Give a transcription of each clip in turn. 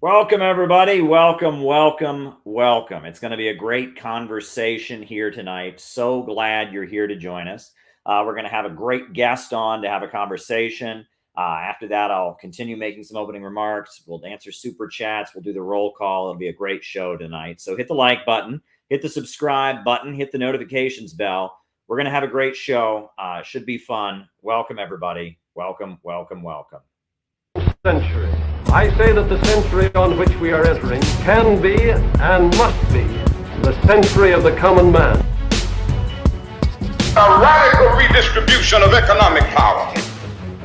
Welcome, everybody. Welcome, welcome, welcome. It's going to be a great conversation here tonight. So glad you're here to join us. We're going to have a great guest on to have a conversation. After that, I'll continue making some opening remarks. We'll answer super chats. We'll do the roll call. It'll be a great show tonight. So hit the like button, hit the subscribe button, hit the notifications bell. We're going to have a great show. It should be fun. Welcome, everybody. Welcome, welcome, welcome. Century. I say that the century on which we are entering can be and must be the century of the common man. A radical redistribution of economic power.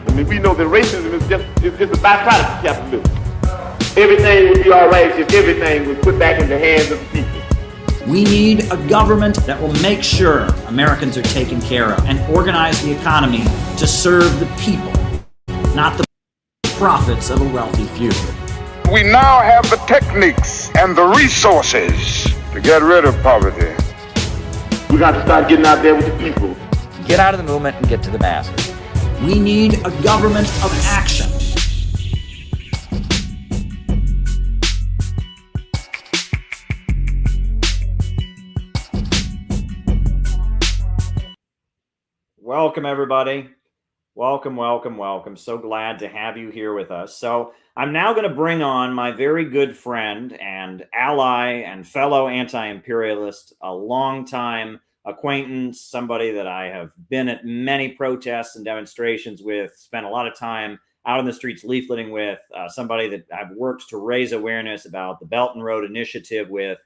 I mean, we know that racism is just a byproduct of capitalism. Everything would be all right if everything was put back in the hands of the people. We need a government that will make sure Americans are taken care of and organize the economy to serve the people, not the profits of a wealthy few. We now have the techniques and the resources to get rid of poverty. We got to start getting out there with the people. Get out of the movement and get to the masses. We need a government of action. Welcome, everybody. Welcome, welcome, welcome. So glad to have you here with us. So I'm now going to bring on my very good friend and ally and fellow anti-imperialist, a longtime acquaintance, somebody that I have been at many protests and demonstrations with, spent a lot of time out on the streets leafleting with, somebody that I've worked to raise awareness about the Belt and Road Initiative with,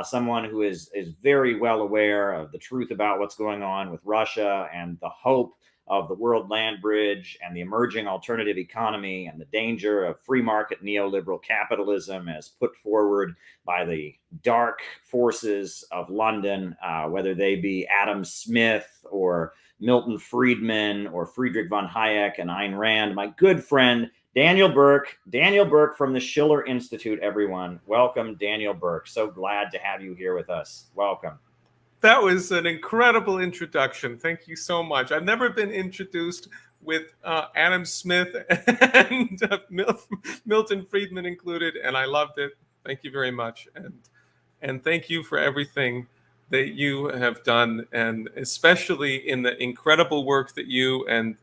someone who is very well aware of the truth about what's going on with Russia and the hope of the world land bridge and the emerging alternative economy and the danger of free market neoliberal capitalism as put forward by the dark forces of London, whether they be Adam Smith or Milton Friedman or Friedrich von Hayek and Ayn Rand. My good friend, Daniel Burke from the Schiller Institute, everyone. Welcome, Daniel Burke. So glad to have you here with us. Welcome. That was an incredible introduction. Thank you so much. I've never been introduced with Adam Smith and Milton Friedman included, and I loved it. Thank you very much. And thank you for everything that you have done, and especially in the incredible work that you and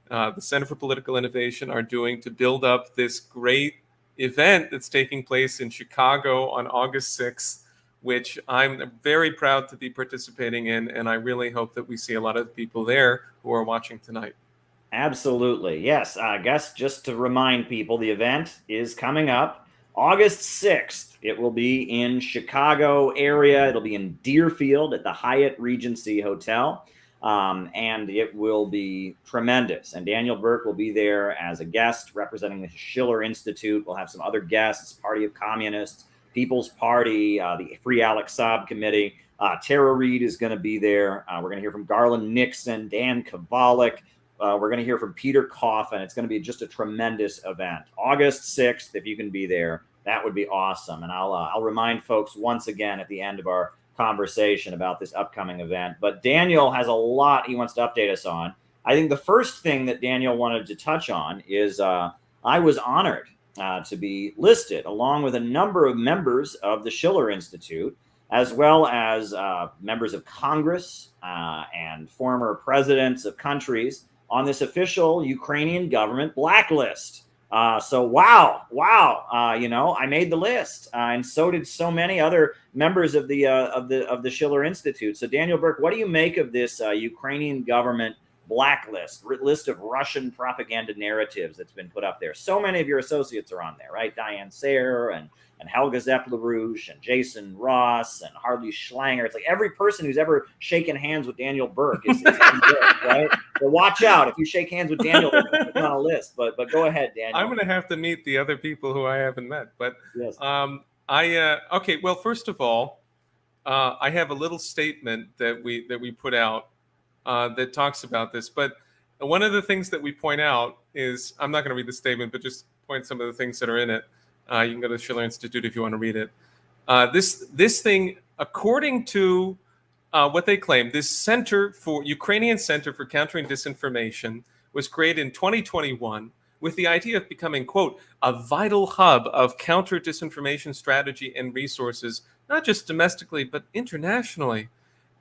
the Center for Political Innovation are doing to build up this great event that's taking place in Chicago on August 6th. Which I'm very proud to be participating in, and I really hope that we see a lot of people there who are watching tonight. Absolutely. Yes. I guess just to remind people, the event is coming up August 6th. It will be in Chicago area. It'll be in Deerfield at the Hyatt Regency Hotel, and it will be tremendous. And Daniel Burke will be there as a guest representing the Schiller Institute. We'll have some other guests, Party of Communists, People's Party, the Free Alex Saab Committee. Tara Reid is going to be there. We're going to hear from Garland Nixon, Dan Kovalik. We're going to hear from Peter Coffin. It's going to be just a tremendous event. August 6th, if you can be there, that would be awesome. And I'll remind folks once again at the end of our conversation about this upcoming event. But Daniel has a lot he wants to update us on. I think the first thing that Daniel wanted to touch on is I was honored to be listed along with a number of members of the Schiller Institute, as well as members of Congress and former presidents of countries on this official Ukrainian government blacklist. So wow, I made the list, and so did so many other members of the Schiller Institute. So Daniel Burke, what do you make of this Ukrainian government blacklist, list of Russian propaganda narratives that's been put up there? So many of your associates are on there, right? Diane Sare and Helga Zepp-LaRouche and Jason Ross and Harley Schlanger. It's like every person who's ever shaken hands with Daniel Burke is on this, right? So watch out if you shake hands with Daniel, it's on a list. But go ahead, Daniel. I'm going to have to meet the other people who I haven't met. But yes. Okay. Well, first of all, I have a little statement that we put out that talks about this. But one of the things that we point out is, I'm not going to read the statement, but just point some of the things that are in it. You can go to the Schiller Institute if you want to read it. This thing, according to what they claim, this Ukrainian Center for Countering Disinformation was created in 2021 with the idea of becoming, quote, a vital hub of counter-disinformation strategy and resources, not just domestically, but internationally.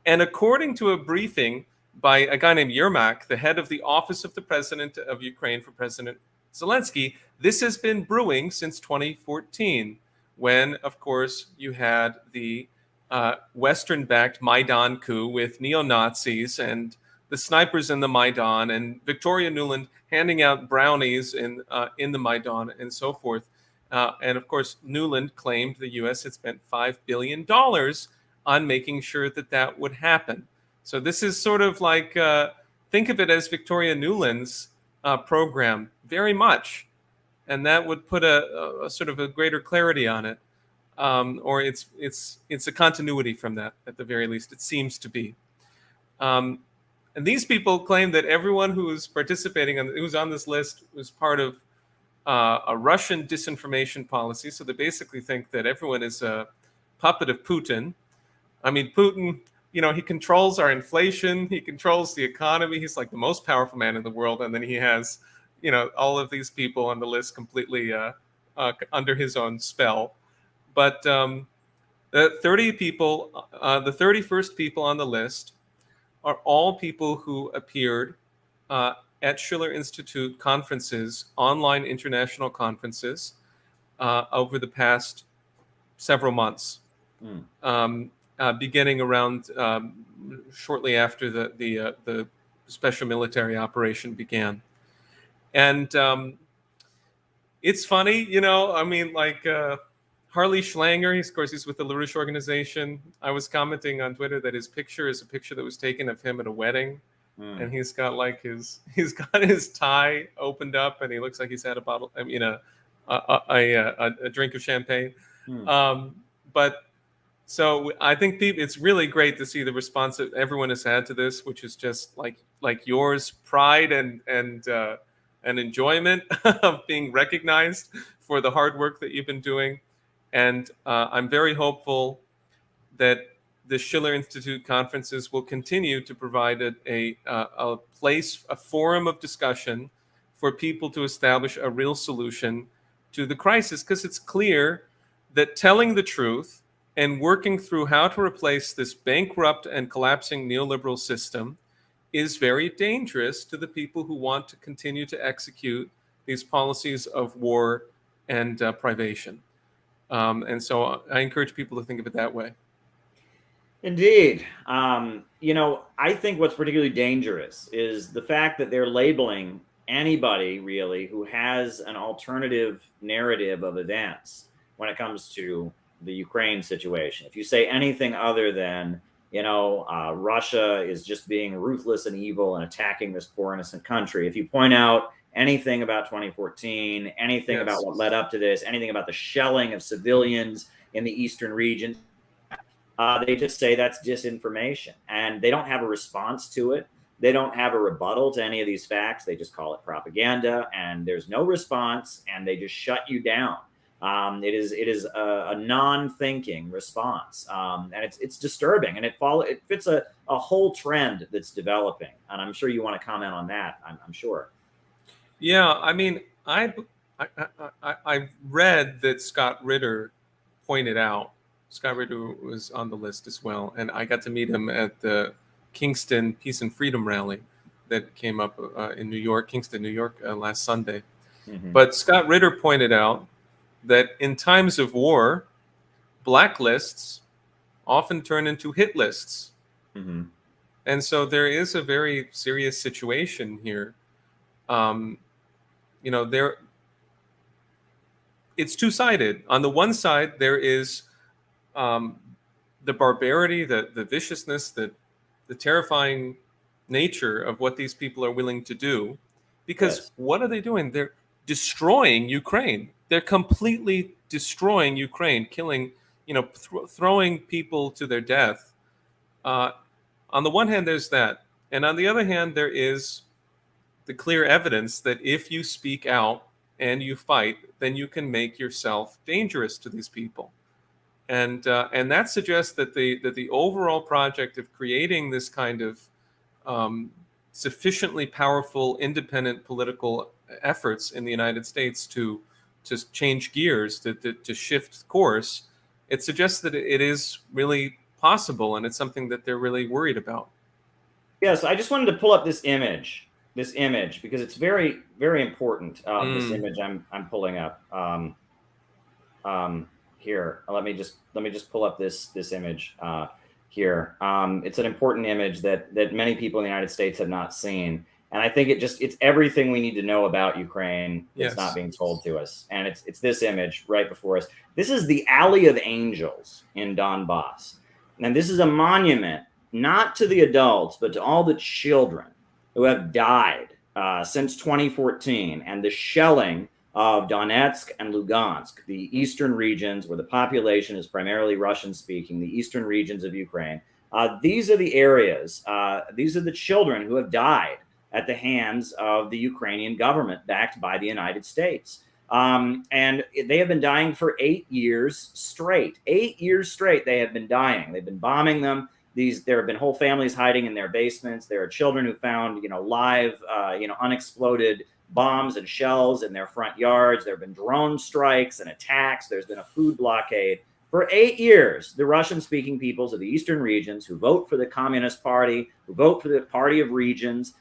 And according to a briefing by a guy named Yermak, the head of the Office of the President of Ukraine for President Zelensky, this has been brewing since 2014, when, of course, you had the Western-backed Maidan coup with neo-Nazis and the snipers in the Maidan, and Victoria Nuland handing out brownies in the Maidan and so forth. And of course, Nuland claimed the U.S. had spent $5 billion on making sure that that would happen. So this is sort of like, think of it as Victoria Nuland's program, very much. And that would put a sort of a greater clarity on it. Or it's a continuity from that, at the very least, it seems to be. And these people claim that everyone who is participating, who's on this list, was part of a Russian disinformation policy. So they basically think that everyone is a puppet of Putin. I mean, Putin, you know, he controls our inflation, he controls the economy, he's like the most powerful man in the world, and then he has, you know, all of these people on the list completely under his own spell. But the 30 people, the 31st people on the list are all people who appeared at Schiller Institute conferences, online international conferences, over the past several months, beginning around shortly after the special military operation began. And it's funny, you know, I mean, like Harley Schlanger, of course, he's with the LaRouche organization. I was commenting on Twitter that his picture is a picture that was taken of him at a wedding. And he's got like his tie opened up, and he looks like he's had a bottle, I mean, a drink of champagne. But so I think it's really great to see the response that everyone has had to this, which is just like yours, pride and enjoyment of being recognized for the hard work that you've been doing. And I'm very hopeful that the Schiller Institute conferences will continue to provide a place, a forum of discussion for people to establish a real solution to the crisis, because it's clear that telling the truth and working through how to replace this bankrupt and collapsing neoliberal system is very dangerous to the people who want to continue to execute these policies of war and privation. And so I encourage people to think of it that way. Indeed. You know, I think what's particularly dangerous is the fact that they're labeling anybody really who has an alternative narrative of events when it comes to the Ukraine situation. If you say anything other than, you know, Russia is just being ruthless and evil and attacking this poor innocent country, if you point out anything about 2014, anything about what led up to this, anything about the shelling of civilians in the eastern region, they just say that's disinformation, and they don't have a response to it. They don't have a rebuttal to any of these facts. They just call it propaganda, and there's no response, and they just shut you down. It is a non-thinking response, and it's disturbing, and it fits a whole trend that's developing. And I'm sure you want to comment on that. I'm sure. Yeah, I mean, I read that Scott Ritter pointed out. Scott Ritter was on the list as well, and I got to meet him at the Kingston Peace and Freedom rally that came up in New York, Kingston, New York, last Sunday. But Scott Ritter pointed out that in times of war, blacklists often turn into hit lists. And so there is a very serious situation here. You know, it's two-sided. On the one side, there is the barbarity, the viciousness, the terrifying nature of what these people are willing to do. Because what are they doing? They're destroying Ukraine. They're completely destroying Ukraine, killing, you know, throwing people to their death. On the one hand, there's that. And on the other hand, there is the clear evidence that if you speak out and you fight, then you can make yourself dangerous to these people. And that suggests that the overall project of creating this kind of sufficiently powerful, independent political efforts in the United States to change gears, to shift course, it suggests that it is really possible, and it's something that they're really worried about. Yes, I just wanted to pull up this image, because it's very, very important. This image I'm pulling up here. Let me just pull up this image here. It's an important image that many people in the United States have not seen, and I think it's everything we need to know about Ukraine that's Yes. not being told to us. And it's this image right before us. This is the Alley of Angels in Donbass, and this is a monument not to the adults, but to all the children who have died since 2014, and the shelling of Donetsk and Lugansk, the eastern regions where the population is primarily Russian-speaking, the eastern regions of Ukraine. These are the areas, these are the children who have died at the hands of the Ukrainian government backed by the United States. And they have been dying for 8 years straight. 8 years straight they have been dying. They've been bombing them. There have been whole families hiding in their basements. There are children who found, live, unexploded bombs and shells in their front yards. There have been drone strikes and attacks. There's been a food blockade. For 8 years, the Russian-speaking peoples of the eastern regions who vote for the Communist Party, who vote for the Party of Regions,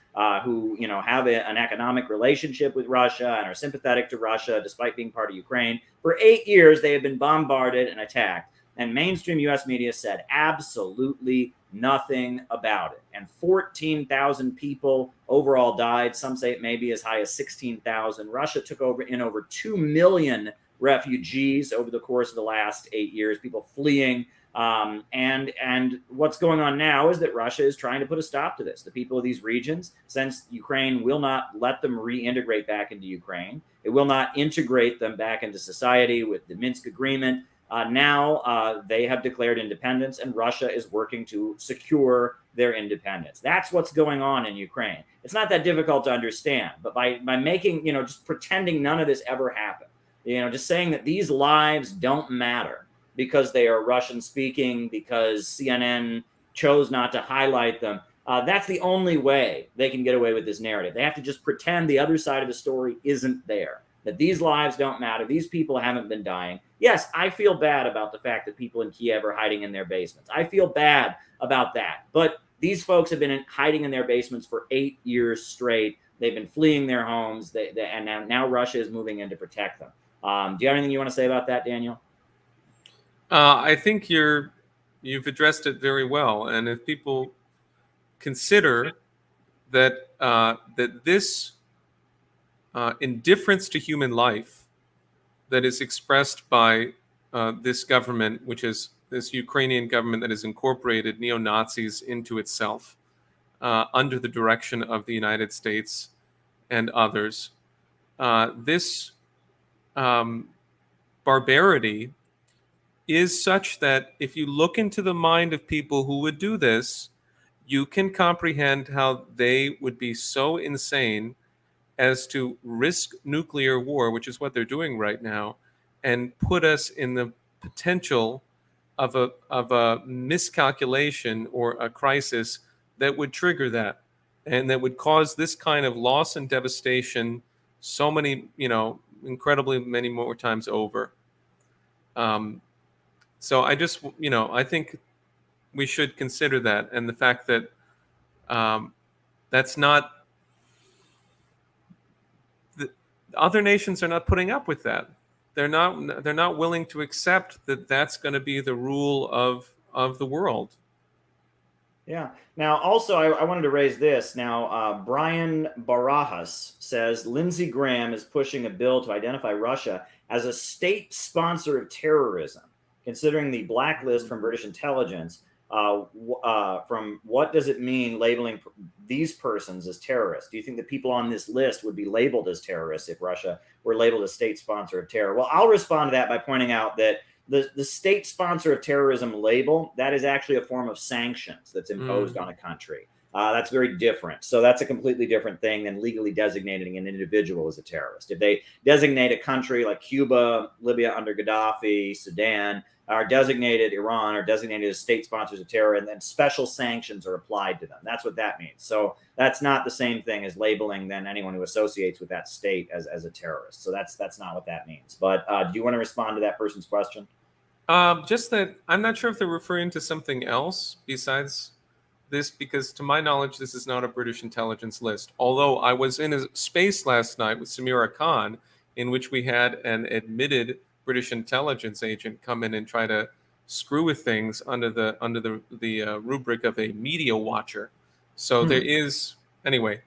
who have an economic relationship with Russia and are sympathetic to Russia despite being part of Ukraine, for 8 years they have been bombarded and attacked. And mainstream U.S. media said absolutely nothing about it. And 14,000 people overall died. Some say it may be as high as 16,000. Russia took over 2 million refugees over the course of the last 8 years, people fleeing. And what's going on now is that Russia is trying to put a stop to this. The people of these regions, since Ukraine will not let them reintegrate back into Ukraine, it will not integrate them back into society with the Minsk Agreement. Now they have declared independence, and Russia is working to secure their independence. That's what's going on in Ukraine. It's not that difficult to understand, but by making, just pretending none of this ever happened, just saying that these lives don't matter because they are Russian speaking, because CNN chose not to highlight them. That's the only way they can get away with this narrative. They have to just pretend the other side of the story isn't there, that these lives don't matter. These people haven't been dying. Yes, I feel bad about the fact that people in Kiev are hiding in their basements. I feel bad about that. But these folks have been hiding in their basements for 8 years straight. They've been fleeing their homes, and now Russia is moving in to protect them. Do you have anything you want to say about that, Daniel? I think you've addressed it very well. And if people consider that this indifference to human life that is expressed by this government, which is this Ukrainian government that has incorporated neo-Nazis into itself under the direction of the United States and others, this barbarity is such that if you look into the mind of people who would do this, you can comprehend how they would be so insane as to risk nuclear war, which is what they're doing right now, and put us in the potential of a miscalculation or a crisis that would trigger that, and that would cause this kind of loss and devastation so many, incredibly many more times over. So I just, I think we should consider that, and the fact that that's not, other nations are not putting up with that. They're not willing to accept that that's going to be the rule of the world. Yeah. Now, also, I wanted to raise this. Now, Brian Barajas says Lindsey Graham is pushing a bill to identify Russia as a state sponsor of terrorism, considering the blacklist from British intelligence. From what does it mean labeling these persons as terrorists? Do you think that people on this list would be labeled as terrorists if Russia were labeled a state sponsor of terror? Well, I'll respond to that by pointing out that the state sponsor of terrorism label, that is actually a form of sanctions that's imposed on a country. That's very different. So that's a completely different thing than legally designating an individual as a terrorist. If they designate a country like Cuba, Libya under Gaddafi, Sudan, are designated Iran, or designated as state sponsors of terror, and then special sanctions are applied to them. That's what that means. So that's not the same thing as labeling then anyone who associates with that state as a terrorist. So that's not what that means. But do you want to respond to that person's question? Just that I'm not sure if they're referring to something else besides this, because to my knowledge, this is not a British intelligence list. Although I was in a space last night with Samira Khan, in which we had an admitted British intelligence agent come in and try to screw with things under the rubric of a media watcher. So there is, anyway,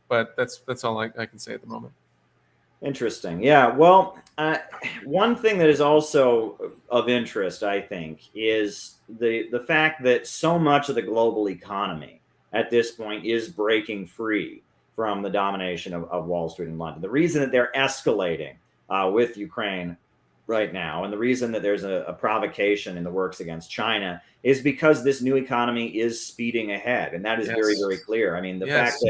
but that's all I can say at the moment. Interesting. Yeah. Well, one thing that is also of interest, I think, is the fact that so much of the global economy at this point is breaking free from the domination of Wall Street and London. The reason that they're escalating with Ukraine right now, and the reason that there's a provocation in the works against China, is because this new economy is speeding ahead, and that is very, very clear. I mean, the fact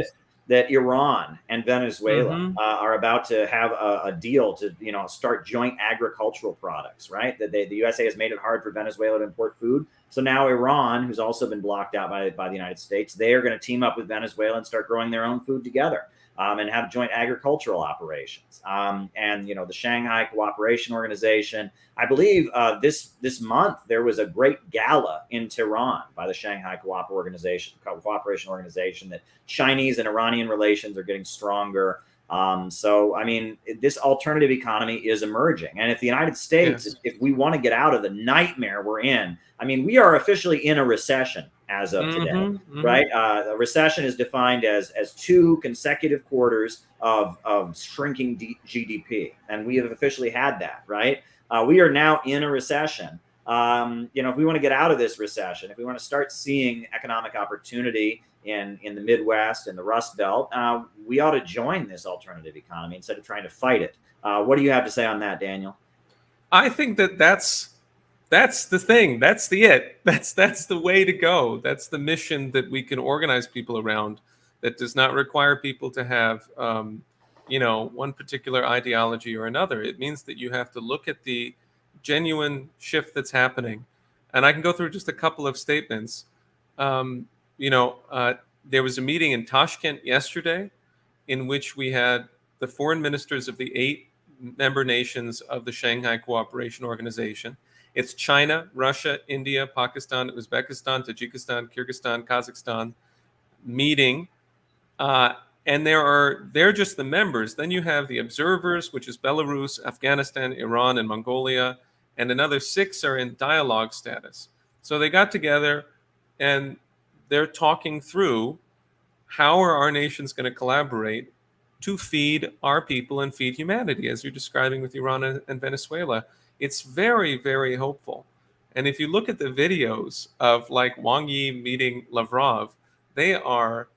that Iran and Venezuela are about to have a deal to start joint agricultural products, right? That the USA has made it hard for Venezuela to import food. So now Iran, who's also been blocked out by the United States, they are going to team up with Venezuela and start growing their own food together. And have joint agricultural operations. And the Shanghai Cooperation Organization, I believe this month there was a great gala in Tehran by the Shanghai Cooperation Organization that Chinese and Iranian relations are getting stronger. So, I mean, this alternative economy is emerging. And if the United States, if we want to get out of the nightmare we're in, I mean, we are officially in a recession as of today, right? A recession is defined as 2 consecutive quarters of shrinking GDP. And we have officially had that, right? We are now in a recession. If we want to get out of this recession, if we want to start seeing economic opportunity in the Midwest and the Rust Belt, we ought to join this alternative economy instead of trying to fight it. What do you have to say on that, Daniel? I think that's the thing. That's the way to go. That's the mission that we can organize people around, that does not require people to have one particular ideology or another. It means that you have to look at the genuine shift that's happening. And I can go through just a couple of statements. There was a meeting in Tashkent yesterday in which we had the foreign ministers of the 8 member nations of the Shanghai Cooperation Organization. It's China, Russia, India, Pakistan, Uzbekistan, Tajikistan, Kyrgyzstan, Kazakhstan meeting. And they're just the members. Then you have the observers, which is Belarus, Afghanistan, Iran, and Mongolia. And another 6 are in dialogue status. So they got together and they're talking through how are our nations going to collaborate to feed our people and feed humanity, as you're describing with Iran and Venezuela. It's very, very hopeful. And if you look at the videos of like Wang Yi meeting Lavrov, they are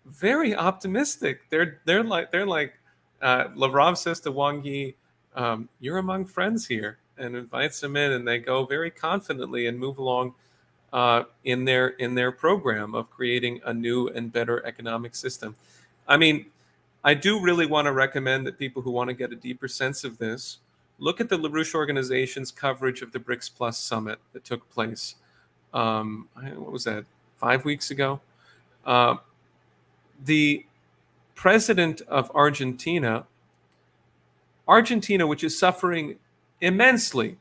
very optimistic. They're like Lavrov says to Wang Yi, "You're among friends here," and invites him in, and they go very confidently and move along in their program of creating a new and better economic system. I mean, I do really want to recommend that people who want to get a deeper sense of this look at the LaRouche organization's coverage of the BRICS Plus summit that took place. What was that? 5 weeks ago. The president of Argentina, which is suffering immensely,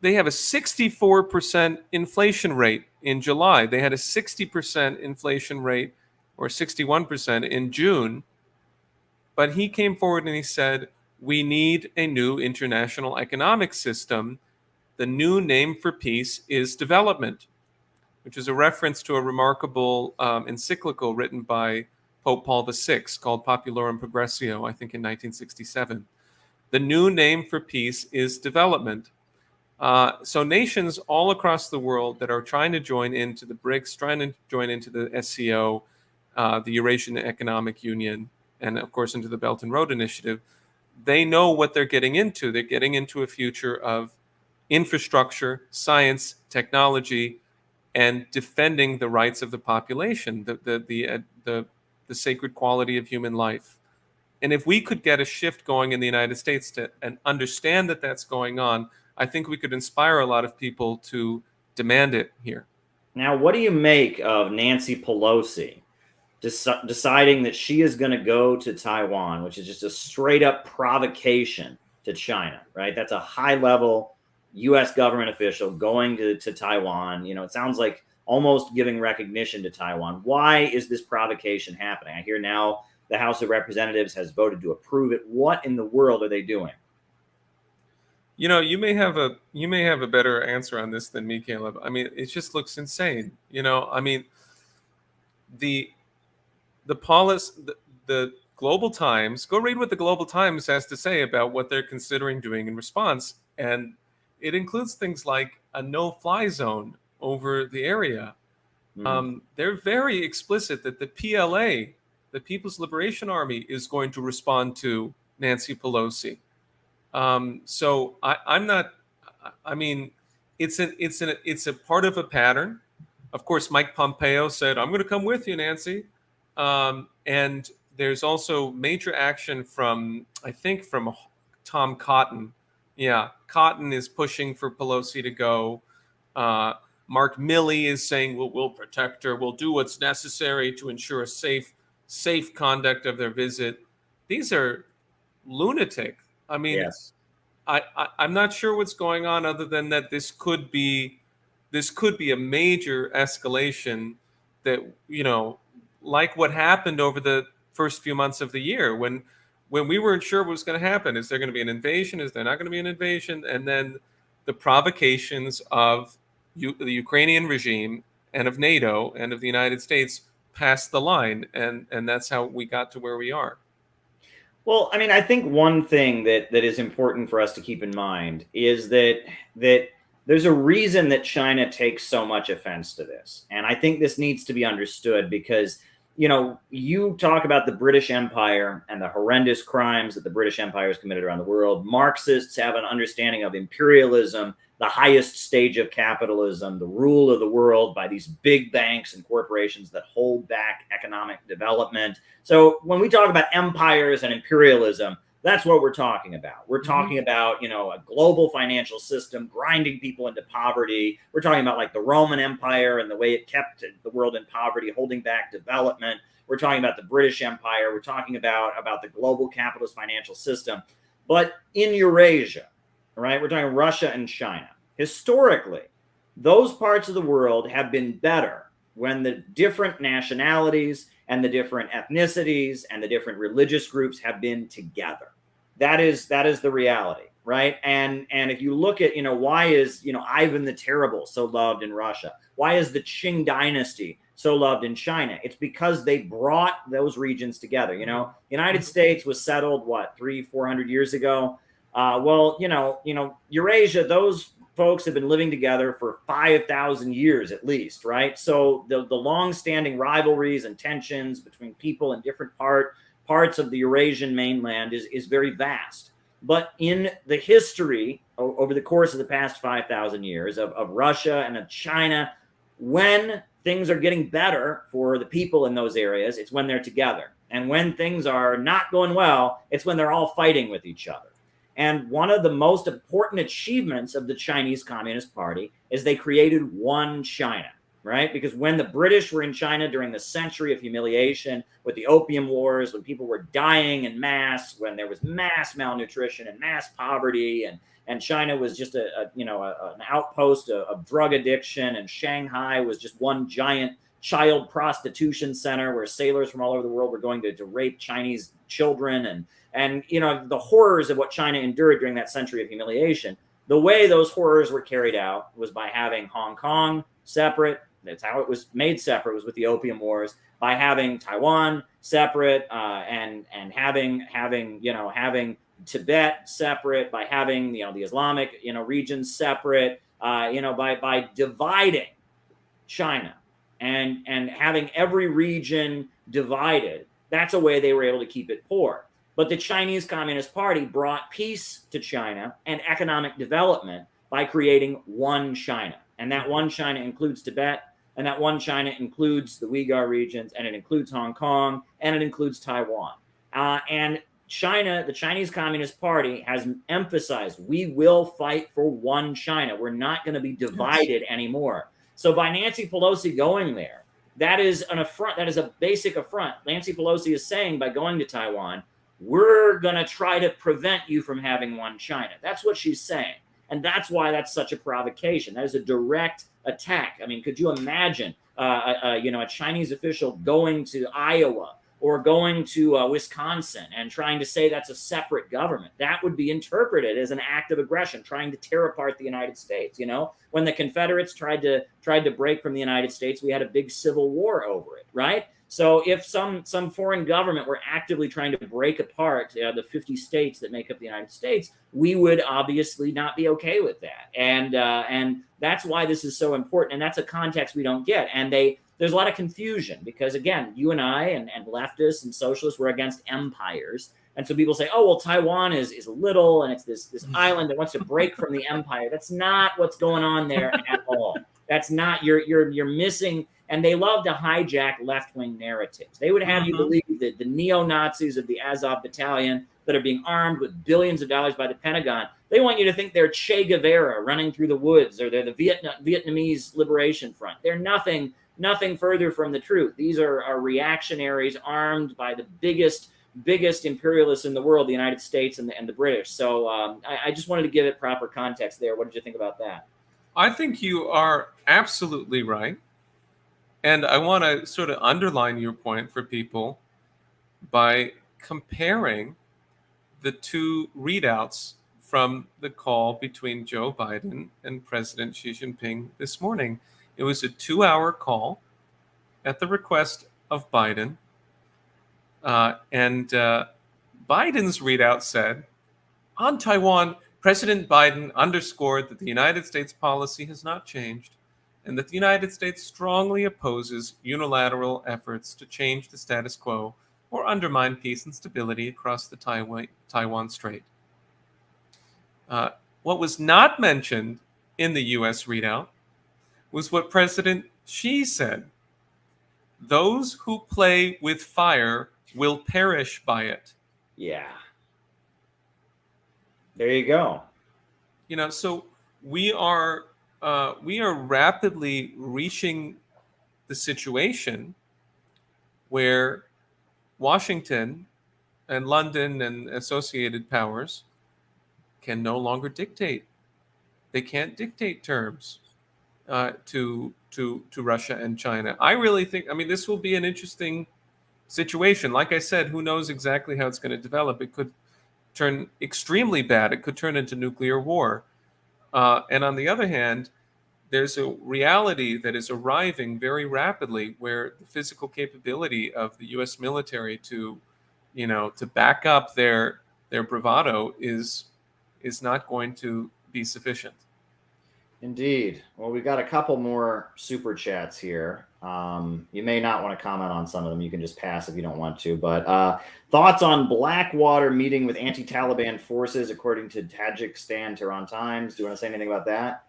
they have a 64% inflation rate in July. They had a 60% inflation rate, or 61% in June. But he came forward and he said, we need a new international economic system. The new name for peace is development, which is a reference to a remarkable encyclical written by Pope Paul VI called Populorum Progressio, I think in 1967. The new name for peace is development. So nations all across the world that are trying to join into the BRICS, trying to join into the SCO, the Eurasian Economic Union, and of course into the Belt and Road Initiative, they know what they're getting into. They're getting into a future of infrastructure, science, technology, and defending the rights of the population, the sacred quality of human life. And if we could get a shift going in the United States and understand that that's going on, I think we could inspire a lot of people to demand it here. Now, what do you make of Nancy Pelosi deciding that she is going to go to Taiwan, which is just a straight up provocation to China, right? That's a high level U.S. government official going to Taiwan. It sounds like almost giving recognition to Taiwan. Why is this provocation happening? I hear now the House of Representatives has voted to approve it. What in the world are they doing? You may have a better answer on this than me, Caleb. I mean, it just looks insane. I mean, the Global Times, go read what the Global Times has to say about what they're considering doing in response. And it includes things like a no-fly zone over the area. They're very explicit that the PLA, the People's Liberation Army, is going to respond to Nancy Pelosi. So I'm not. I mean, it's a part of a pattern. Of course, Mike Pompeo said, "I'm going to come with you, Nancy," and there's also major action from Tom Cotton. Yeah, Cotton is pushing for Pelosi to go. Mark Milley is saying, "We'll protect her. We'll do what's necessary to ensure a safe conduct of their visit." These are lunatic. I mean, yes. I'm not sure what's going on, other than that this could be a major escalation that, like what happened over the first few months of the year when we weren't sure what was going to happen. Is there going to be an invasion? Is there not going to be an invasion? And then the provocations of the Ukrainian regime and of NATO and of the United States passed the line. And that's how we got to where we are. Well, I mean, I think one thing that is important for us to keep in mind is that there's a reason that China takes so much offense to this. And I think this needs to be understood because, you talk about the British Empire and the horrendous crimes that the British Empire has committed around the world. Marxists have an understanding of imperialism, the highest stage of capitalism, the rule of the world by these big banks and corporations that hold back economic development. So when we talk about empires and imperialism, that's what we're talking about. We're talking about, a global financial system grinding people into poverty. We're talking about like the Roman Empire and the way it kept the world in poverty, holding back development. We're talking about the British Empire. We're talking about the global capitalist financial system. But in Eurasia, right, we're talking Russia and China. Historically, those parts of the world have been better when the different nationalities and the different ethnicities and the different religious groups have been together. That is the reality, right? And if you look at, why is, Ivan the Terrible so loved in Russia? Why is the Qing dynasty so loved in China? It's because they brought those regions together. The United States was settled, 300-400 years ago? Eurasia, those folks have been living together for 5,000 years at least, right? So the long-standing rivalries and tensions between people in different parts of the Eurasian mainland is very vast. But in the history over the course of the past 5,000 years of Russia and of China, when things are getting better for the people in those areas, it's when they're together. And when things are not going well, it's when they're all fighting with each other. And one of the most important achievements of the Chinese Communist Party is they created one China, right? Because when the British were in China during the century of humiliation with the Opium Wars, when people were dying en masse, when there was mass malnutrition and mass poverty, and China was just an outpost of drug addiction, and Shanghai was just one giant child prostitution center where sailors from all over the world were going to rape Chinese children, and the horrors of what China endured during that century of humiliation. The way those horrors were carried out was by having Hong Kong separate. That's how it was made separate, was with the Opium Wars. By having Taiwan separate, and having Tibet separate, by having the Islamic regions separate, by dividing China and having every region divided. That's a way they were able to keep it poor. But the Chinese Communist Party brought peace to China and economic development by creating one China. And that one China includes Tibet, and that one China includes the Uyghur regions, and it includes Hong Kong, and it includes Taiwan. And China, the Chinese Communist Party, has emphasized we will fight for one China. We're not going to be divided anymore. So by Nancy Pelosi going there, that is an affront. That is a basic affront. Nancy Pelosi is saying by going to Taiwan, we're going to try to prevent you from having one China. That's what she's saying. And that's why that's such a provocation. That is a direct attack. I mean, could you imagine, a Chinese official going to Iowa or going to Wisconsin and trying to say that's a separate government? That would be interpreted as an act of aggression, trying to tear apart the United States. You know, when the Confederates tried to break from the United States, we had a big civil war over it, right? So if some foreign government were actively trying to break apart the 50 states that make up the United States, we would obviously not be okay with that. And that's why this is so important. And that's a context we don't get. And there's a lot of confusion because, again, you and I and leftists and socialists were against empires. And so people say, oh, well, Taiwan is little and it's this island that wants to break from the empire. That's not what's going on there at all. That's not, you're missing. And they love to hijack left-wing narratives. They would have you believe that the neo-Nazis of the Azov battalion that are being armed with billions of dollars by the Pentagon, they want you to think they're Che Guevara running through the woods, or they're the Vietnamese Liberation Front. They're nothing further from the truth. These are reactionaries armed by the biggest imperialists in the world, the United States and the British. So I just wanted to give it proper context there. What did you think about that? I think you are absolutely right. And I want to sort of underline your point for people by comparing the two readouts from the call between Joe Biden and President Xi Jinping this morning. It was a 2-hour call at the request of Biden. And Biden's readout said, on Taiwan, President Biden underscored that the United States policy has not changed, and that the United States strongly opposes unilateral efforts to change the status quo or undermine peace and stability across the Taiwan Strait. What was not mentioned in the U.S. readout was what President Xi said. Those who play with fire will perish by it. Yeah. There you go. You know, so we are rapidly reaching the situation where Washington and London and associated powers can no longer dictate. They can't dictate terms to Russia and China. I really think, I mean, this will be an interesting situation. Like I said, who knows exactly how it's going to develop? It could turn extremely bad. It could turn into nuclear war. And on the other hand, there's a reality that is arriving very rapidly where the physical capability of the U.S. military to back up their bravado is not going to be sufficient. Indeed. Well, we've got a couple more super chats here. You may not want to comment on some of them. You can just pass if you don't want to. But thoughts on Blackwater meeting with anti-Taliban forces, according to Tajikistan Tehran Times. Do you want to say anything about that?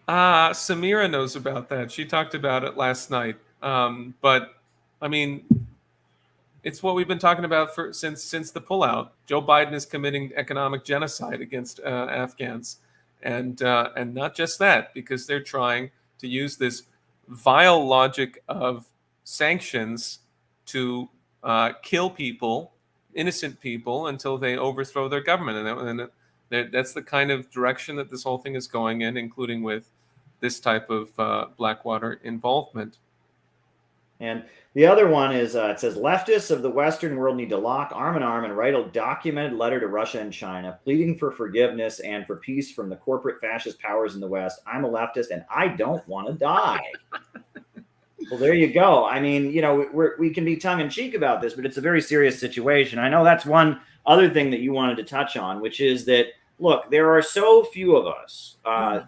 Samira knows about that. She talked about it last night. But I mean, it's what we've been talking about since the pullout. Joe Biden is committing economic genocide against Afghans, and not just that, because they're trying to use this vile logic of sanctions to kill people, innocent people, until they overthrow their government. And that's the kind of direction that this whole thing is going in, including with this type of Blackwater involvement. And the other one is, it says, leftists of the Western world need to lock arm in arm and write a documented letter to Russia and China, pleading for forgiveness and for peace from the corporate fascist powers in the West. I'm a leftist and I don't want to die. Well, there you go. I mean, we can be tongue in cheek about this, but it's a very serious situation. I know that's one other thing that you wanted to touch on, which is that, look, there are so few of us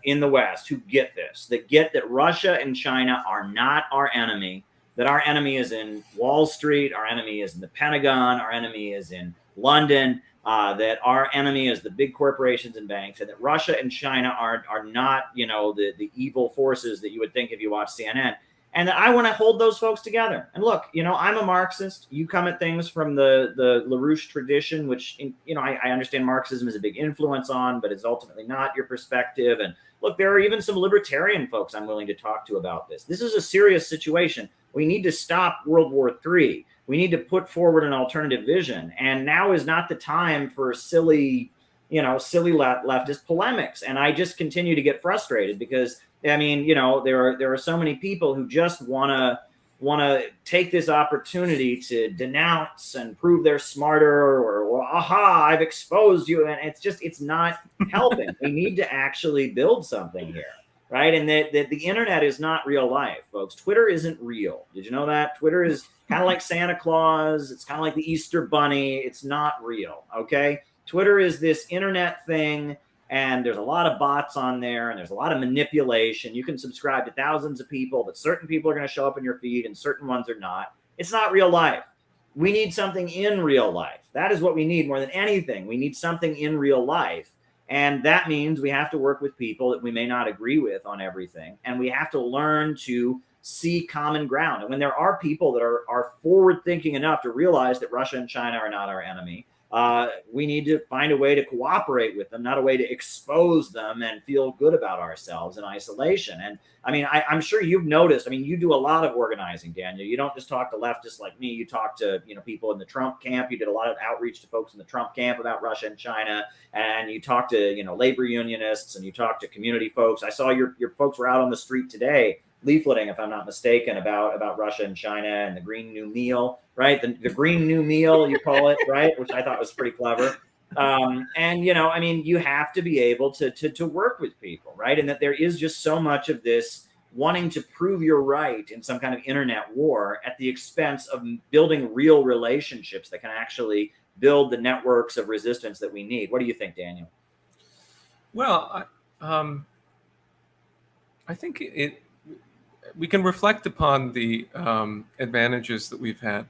in the West who get this, that get that Russia and China are not our enemy, that our enemy is in Wall Street, our enemy is in the Pentagon, our enemy is in London. that our enemy is the big corporations and banks, and that Russia and China are not, the evil forces that you would think if you watch CNN. And that I want to hold those folks together. And look, I'm a Marxist. You come at things from the LaRouche tradition, which, I understand Marxism is a big influence on, but it's ultimately not your perspective. And look, there are even some libertarian folks I'm willing to talk to about this. This is a serious situation. We need to stop World War III. We need to put forward an alternative vision. And now is not the time for silly leftist polemics. And I just continue to get frustrated because, there are so many people who just want to take this opportunity to denounce and prove they're smarter or aha, I've exposed you. And it's not helping. We need to actually build something here. Right. And that the internet is not real life, folks. Twitter isn't real. Did you know that? Twitter is kind of like Santa Claus. It's kind of like the Easter Bunny. It's not real. OK, Twitter is this internet thing. And there's a lot of bots on there and there's a lot of manipulation. You can subscribe to thousands of people, but certain people are going to show up in your feed and certain ones are not. It's not real life. We need something in real life. That is what we need more than anything. We need something in real life. And that means we have to work with people that we may not agree with on everything. And we have to learn to see common ground. And when there are people that are forward thinking enough to realize that Russia and China are not our enemy, we need to find a way to cooperate with them, not a way to expose them and feel good about ourselves in isolation. And I'm sure you've noticed, you do a lot of organizing, Daniel. You don't just talk to leftists like me. You talk to, people in the Trump camp. You did a lot of outreach to folks in the Trump camp about Russia and China. And you talk to, labor unionists and you talk to community folks. I saw your folks were out on the street today leafleting, if I'm not mistaken, about Russia and China and the Green New Meal, right? The Green New Meal, you call it, right? Which I thought was pretty clever. You have to be able to work with people, right? And that there is just so much of this wanting to prove you're right in some kind of internet war at the expense of building real relationships that can actually build the networks of resistance that we need. What do you think, Daniel? Well, I think we can reflect upon the advantages that we've had.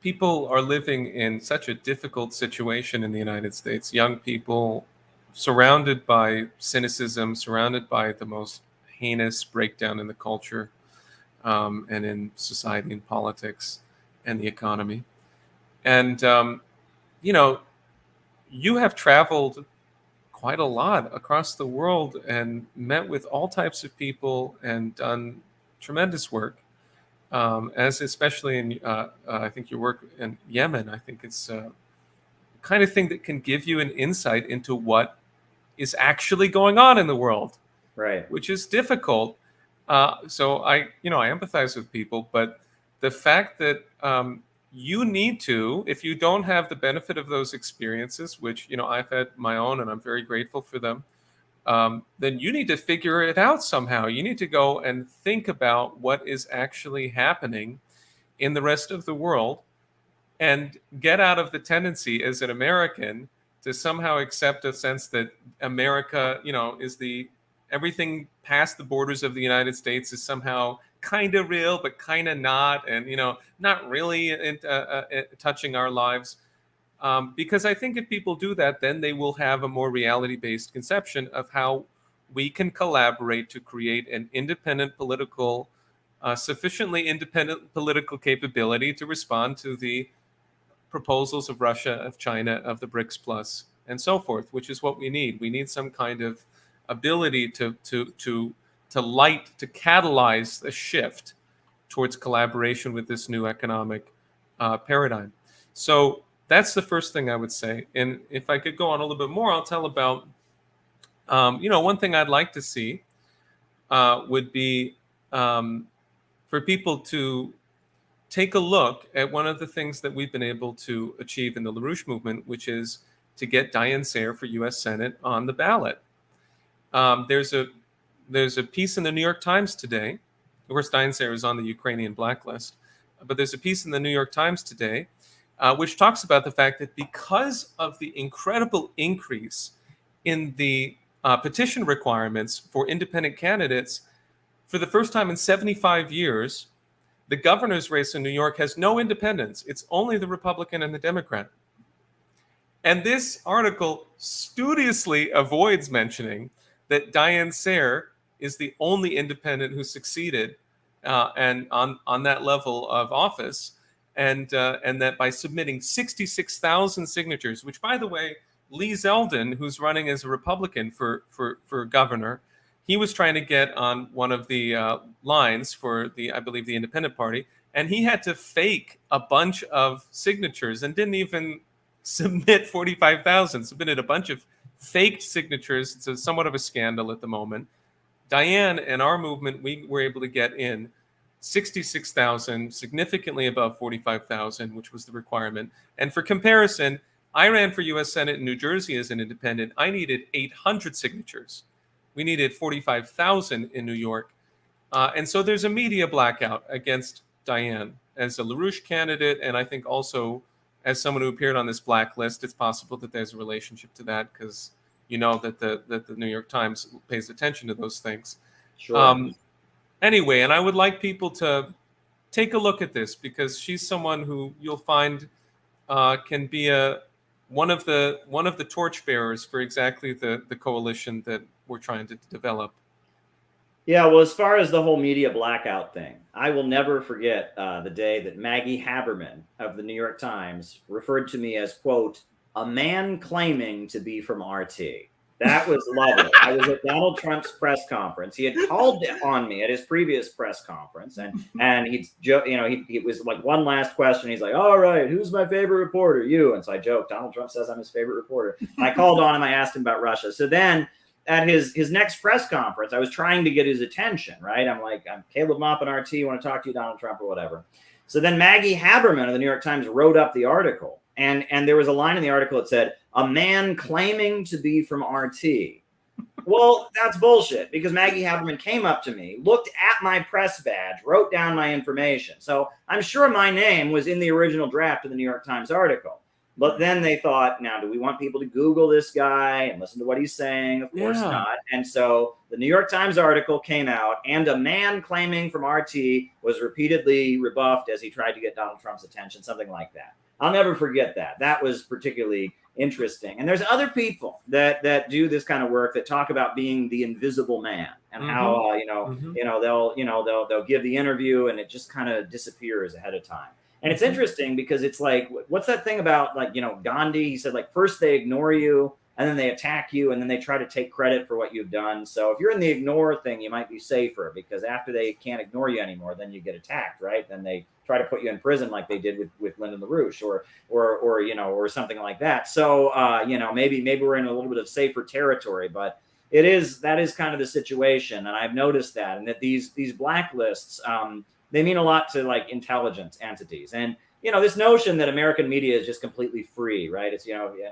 People are living in such a difficult situation in the United States. Young people surrounded by cynicism, surrounded by the most heinous breakdown in the culture and in society and politics and the economy. And, you have traveled quite a lot across the world and met with all types of people and done tremendous work, as especially in, I think your work in Yemen. I think it's the kind of thing that can give you an insight into what is actually going on in the world, right? Which is difficult. So I empathize with people, but the fact that you need to, if you don't have the benefit of those experiences, which, I've had my own and I'm very grateful for them, then you need to figure it out somehow. You need to go and think about what is actually happening in the rest of the world and get out of the tendency as an American to somehow accept a sense that America, is everything past the borders of the United States is somehow kind of real, but kind of not, and not really touching our lives. Because I think if people do that, then they will have a more reality-based conception of how we can collaborate to create an independent political, sufficiently independent political capability to respond to the proposals of Russia, of China, of the BRICS Plus, and so forth, which is what we need. We need some kind of ability to catalyze a shift towards collaboration with this new economic paradigm. So that's the first thing I would say. And if I could go on a little bit more, I'll tell about, one thing I'd like to see would be for people to take a look at one of the things that we've been able to achieve in the LaRouche movement, which is to get Diane Sare for U.S. Senate on the ballot. There's a piece in the New York Times today. Of course, Diane Sare is on the Ukrainian blacklist, but there's a piece in the New York Times today which talks about the fact that because of the incredible increase in the petition requirements for independent candidates, for the first time in 75 years, The governor's race in New York has no independents. It's only the Republican and the Democrat. And this article studiously avoids mentioning that Diane Sare is the only independent who succeeded and on that level of office, and that by submitting 66,000 signatures, which, by the way, Lee Zeldin, who's running as a Republican for governor, he was trying to get on one of the lines for I believe the Independent Party, and he had to fake a bunch of signatures and didn't even submit 45,000, submitted a bunch of faked signatures. It's somewhat of a scandal at the moment. Diane and our movement, we were able to get in 66,000, significantly above 45,000, which was the requirement. And for comparison, I ran for U.S. Senate in New Jersey as an independent. I needed 800 signatures. We needed 45,000 in New York. And so there's a media blackout against Diane as a LaRouche candidate, and I think also as someone who appeared on this blacklist. It's possible that there's a relationship to that, because you know that the New York Times pays attention to those things. Sure. Anyway, and I would like people to take a look at this, because she's someone who you'll find can be one of the torchbearers for exactly the coalition that we're trying to develop. Yeah, well, as far as the whole media blackout thing, I will never forget the day that Maggie Haberman of the New York Times referred to me as, quote, a man claiming to be from RT. That was lovely. I was at Donald Trump's press conference. He had called on me at his previous press conference, and he was like, one last question. He's like, all right, who's my favorite reporter? You. And so I joked, Donald Trump says I'm his favorite reporter. And I called on him. I asked him about Russia. So then at his next press conference, I was trying to get his attention, right? I'm like, I'm Caleb Maupin, RT, want to talk to you, Donald Trump, or whatever. So then Maggie Haberman of the New York Times wrote up the article. And there was a line in the article that said, a man claiming to be from RT. Well, that's bullshit, because Maggie Haberman came up to me, looked at my press badge, wrote down my information. So I'm sure my name was in the original draft of the New York Times article. But then they thought, now, do we want people to Google this guy and listen to what he's saying? Of course not. And so the New York Times article came out, and a man claiming from RT was repeatedly rebuffed as he tried to get Donald Trump's attention, something like that. I'll never forget that. That was particularly interesting. And there's other people that do this kind of work that talk about being the invisible man, and how they'll give the interview and it just kind of disappears ahead of time. And it's interesting because it's like, what's that thing about, like, Gandhi? He said, like, first they ignore you, and then they attack you, and then they try to take credit for what you've done. So if you're in the ignore thing, you might be safer, because after they can't ignore you anymore, then you get attacked, right? Then they try to put you in prison, like they did with Lyndon LaRouche, or something like that. So maybe we're in a little bit of safer territory, but that is kind of the situation. And I've noticed that, and that these blacklists, they mean a lot to, like, intelligence entities. And this notion that American media is just completely free, right? It's,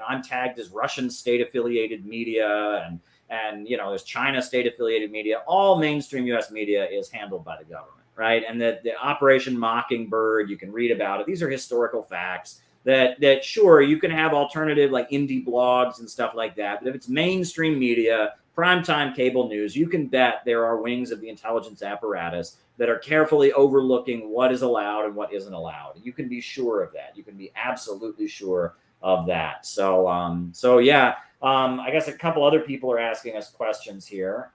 I'm tagged as Russian state-affiliated media, and there's China state-affiliated media. All mainstream U.S. media is handled by the government, right? And the Operation Mockingbird, you can read about it. These are historical facts that sure, you can have alternative, like, indie blogs and stuff like that. But if it's mainstream media, primetime cable news, you can bet there are wings of the intelligence apparatus that are carefully overlooking what is allowed and what isn't allowed. You can be sure of that. You can be absolutely sure of that. So I guess a couple other people are asking us questions here.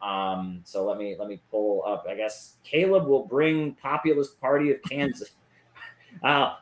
So let me pull up. I guess Caleb will bring Populist Party of Kansas.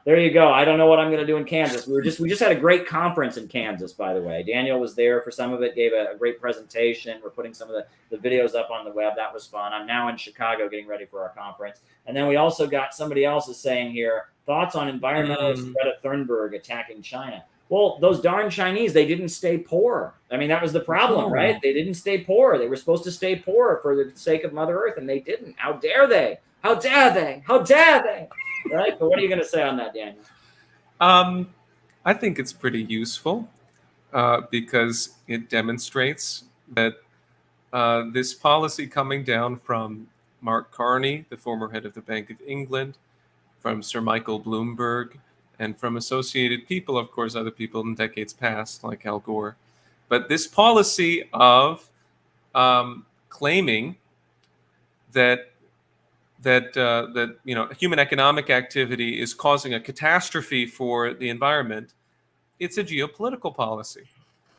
There you go. I don't know what I'm going to do in Kansas. We just had a great conference in Kansas, by the way. Daniel was there for some of it, gave a great presentation. We're putting some of the videos up on the web. That was fun. I'm now in Chicago getting ready for our conference. And then we also got somebody else is saying here, thoughts on environmentalist Greta Thunberg attacking China. Well, those darn Chinese, they didn't stay poor. I mean, that was the problem, right? They didn't stay poor. They were supposed to stay poor for the sake of Mother Earth, and they didn't. How dare they? How dare they? How dare they? Right? But what are you going to say on that, Daniel? I think it's pretty useful because it demonstrates that this policy coming down from Mark Carney, the former head of the Bank of England, from Sir Michael Bloomberg, and from associated people, of course, other people in decades past, like Al Gore. But this policy of claiming that that human economic activity is causing a catastrophe for the environment, it's a geopolitical policy.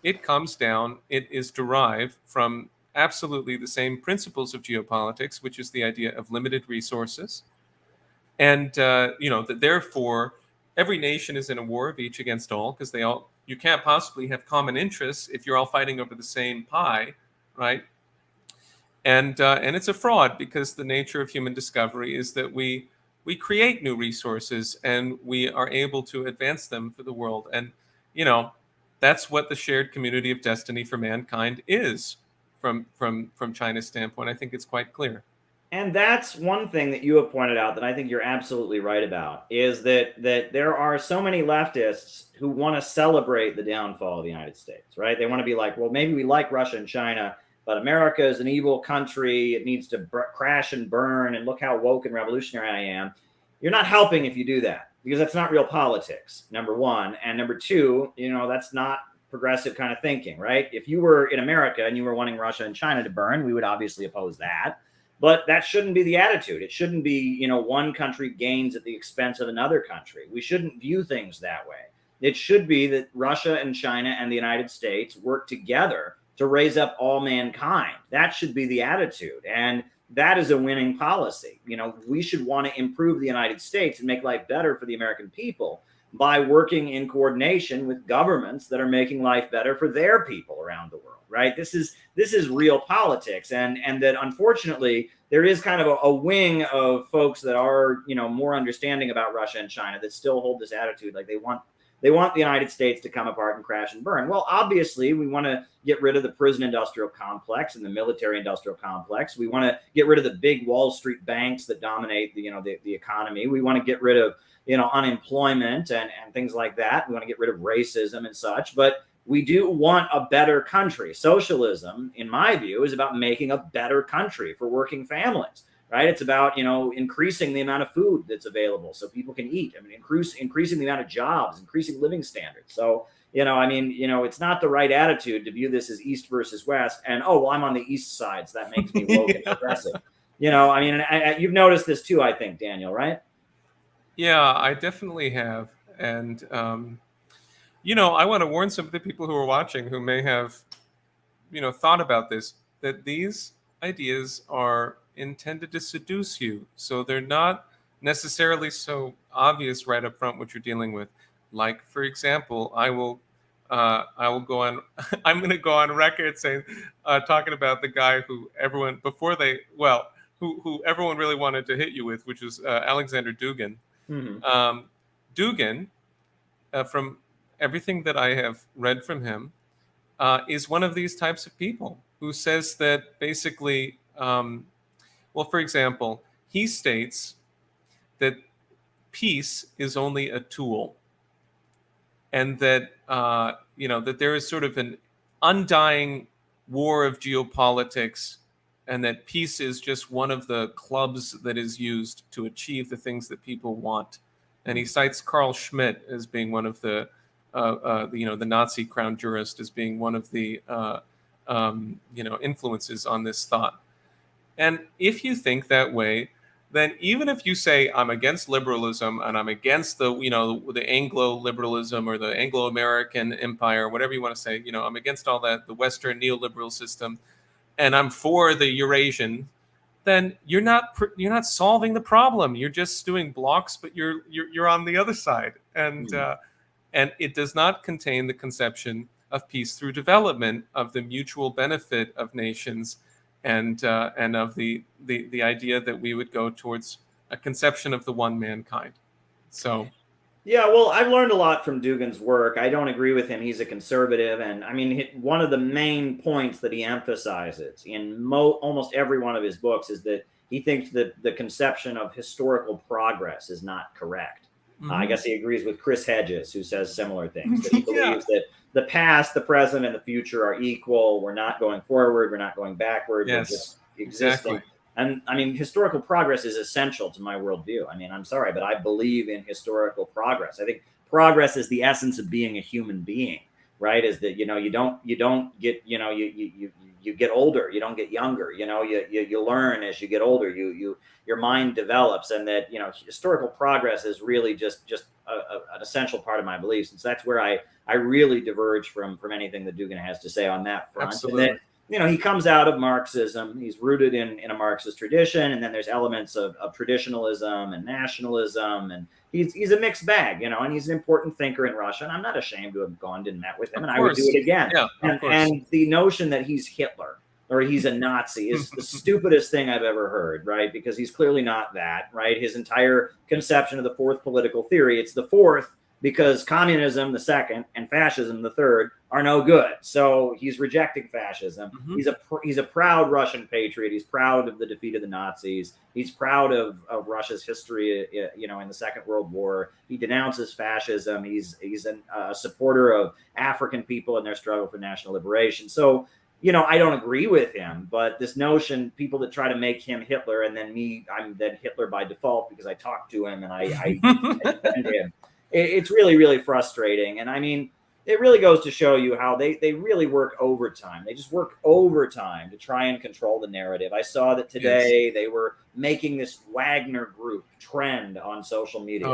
It comes down, it is derived from absolutely the same principles of geopolitics, which is the idea of limited resources. And, that therefore every nation is in a war of each against all, because you can't possibly have common interests if you're all fighting over the same pie, right? And it's a fraud, because the nature of human discovery is that we create new resources and we are able to advance them for the world. And, that's what the shared community of destiny for mankind is from China's standpoint. I think it's quite clear. And that's one thing that you have pointed out that I think you're absolutely right about, is that there are so many leftists who want to celebrate the downfall of the United States, right? They want to be like, well, maybe we like Russia and China, but America is an evil country. It needs to crash and burn, and look how woke and revolutionary I am. You're not helping if you do that, because that's not real politics, number one. And number two, that's not progressive kind of thinking, right? If you were in America and you were wanting Russia and China to burn, we would obviously oppose that. But that shouldn't be the attitude. It shouldn't be, one country gains at the expense of another country. We shouldn't view things that way. It should be that Russia and China and the United States work together to raise up all mankind. That should be the attitude. And that is a winning policy. We should want to improve the United States and make life better for the American people by working in coordination with governments that are making life better for their people around the world, right? This is real politics. And that, unfortunately, there is kind of a wing of folks that are, more understanding about Russia and China that still hold this attitude, like they want the United States to come apart and crash and burn. Well, obviously, we want to get rid of the prison industrial complex and the military industrial complex. We want to get rid of the big Wall Street banks that dominate the economy. We want to get rid of unemployment and things like that. We want to get rid of racism and such. But we do want a better country. Socialism, in my view, is about making a better country for working families. Right? It's about, increasing the amount of food that's available so people can eat. I mean, increasing the amount of jobs, increasing living standards. So, it's not the right attitude to view this as East versus West. And, I'm on the East side, so that makes me woke and progressive. You've noticed this too, I think, Daniel, right? Yeah, I definitely have. And, I want to warn some of the people who are watching who may have, thought about this, that these ideas are intended to seduce you. So they're not necessarily so obvious right up front what you're dealing with. Like, for example, I will go on, I'm going to go on record saying, talking about the guy who everyone, who everyone really wanted to hit you with, which was Alexander Dugin. Mm-hmm. Dugin, from everything that I have read from him, is one of these types of people who says that basically, for example, he states that peace is only a tool, and that that there is sort of an undying war of geopolitics, and that peace is just one of the clubs that is used to achieve the things that people want. And he cites Carl Schmitt as being one of the the Nazi crown jurist as being one of the influences on this thought. And if you think that way, then even if you say I'm against liberalism and I'm against the Anglo-liberalism or the Anglo-American empire, whatever you want to say, I'm against all that, the Western neoliberal system, and I'm for the Eurasian, then you're not solving the problem. You're just doing blocks, but you're on the other side, and it does not contain the conception of peace through development, of the mutual benefit of nations, and of the idea that we would go towards a conception of the one mankind. So, yeah, well, I've learned a lot from Dugin's work. I don't agree with him. He's a conservative, and I mean, one of the main points that he emphasizes in almost every one of his books is that he thinks that the conception of historical progress is not correct. Mm-hmm. I guess he agrees with Chris Hedges, who says similar things. That he believes that the past, the present, and the future are equal. We're not going forward. We're not going backward. Yes, we're just existing. Exactly. And I mean, historical progress is essential to my worldview. I mean, I'm sorry, but I believe in historical progress. I think progress is the essence of being a human being, right? Is that, you don't get, you you get older, you don't get younger. You learn as you get older. Your mind develops, and that historical progress is really just an essential part of my beliefs. And so that's where I really diverge from anything that Dugin has to say on that front. Absolutely. And that, he comes out of Marxism. He's rooted in a Marxist tradition, and then there's elements of traditionalism and nationalism, and he's a mixed bag, and he's an important thinker in Russia. And I'm not ashamed to have gone and met with him, and I would do it again. Yeah, and the notion that he's Hitler or he's a Nazi is the stupidest thing I've ever heard, right? Because he's clearly not that, right? His entire conception of the fourth political theory, it's the fourth because communism, the second, and fascism, the third, are no good. So he's rejecting fascism. He's a proud Russian patriot. He's proud of the defeat of the Nazis. He's proud of Russia's history, in the Second World War. He denounces fascism. He's a supporter of African people in their struggle for national liberation. So, I don't agree with him, but this notion, people that try to make him Hitler and then I'm then Hitler by default because I talk to him and I defend him. It's really, really frustrating. And I mean, it really goes to show you how they really work overtime. They just work overtime to try and control the narrative. I saw that today they were making this Wagner Group trend on social media,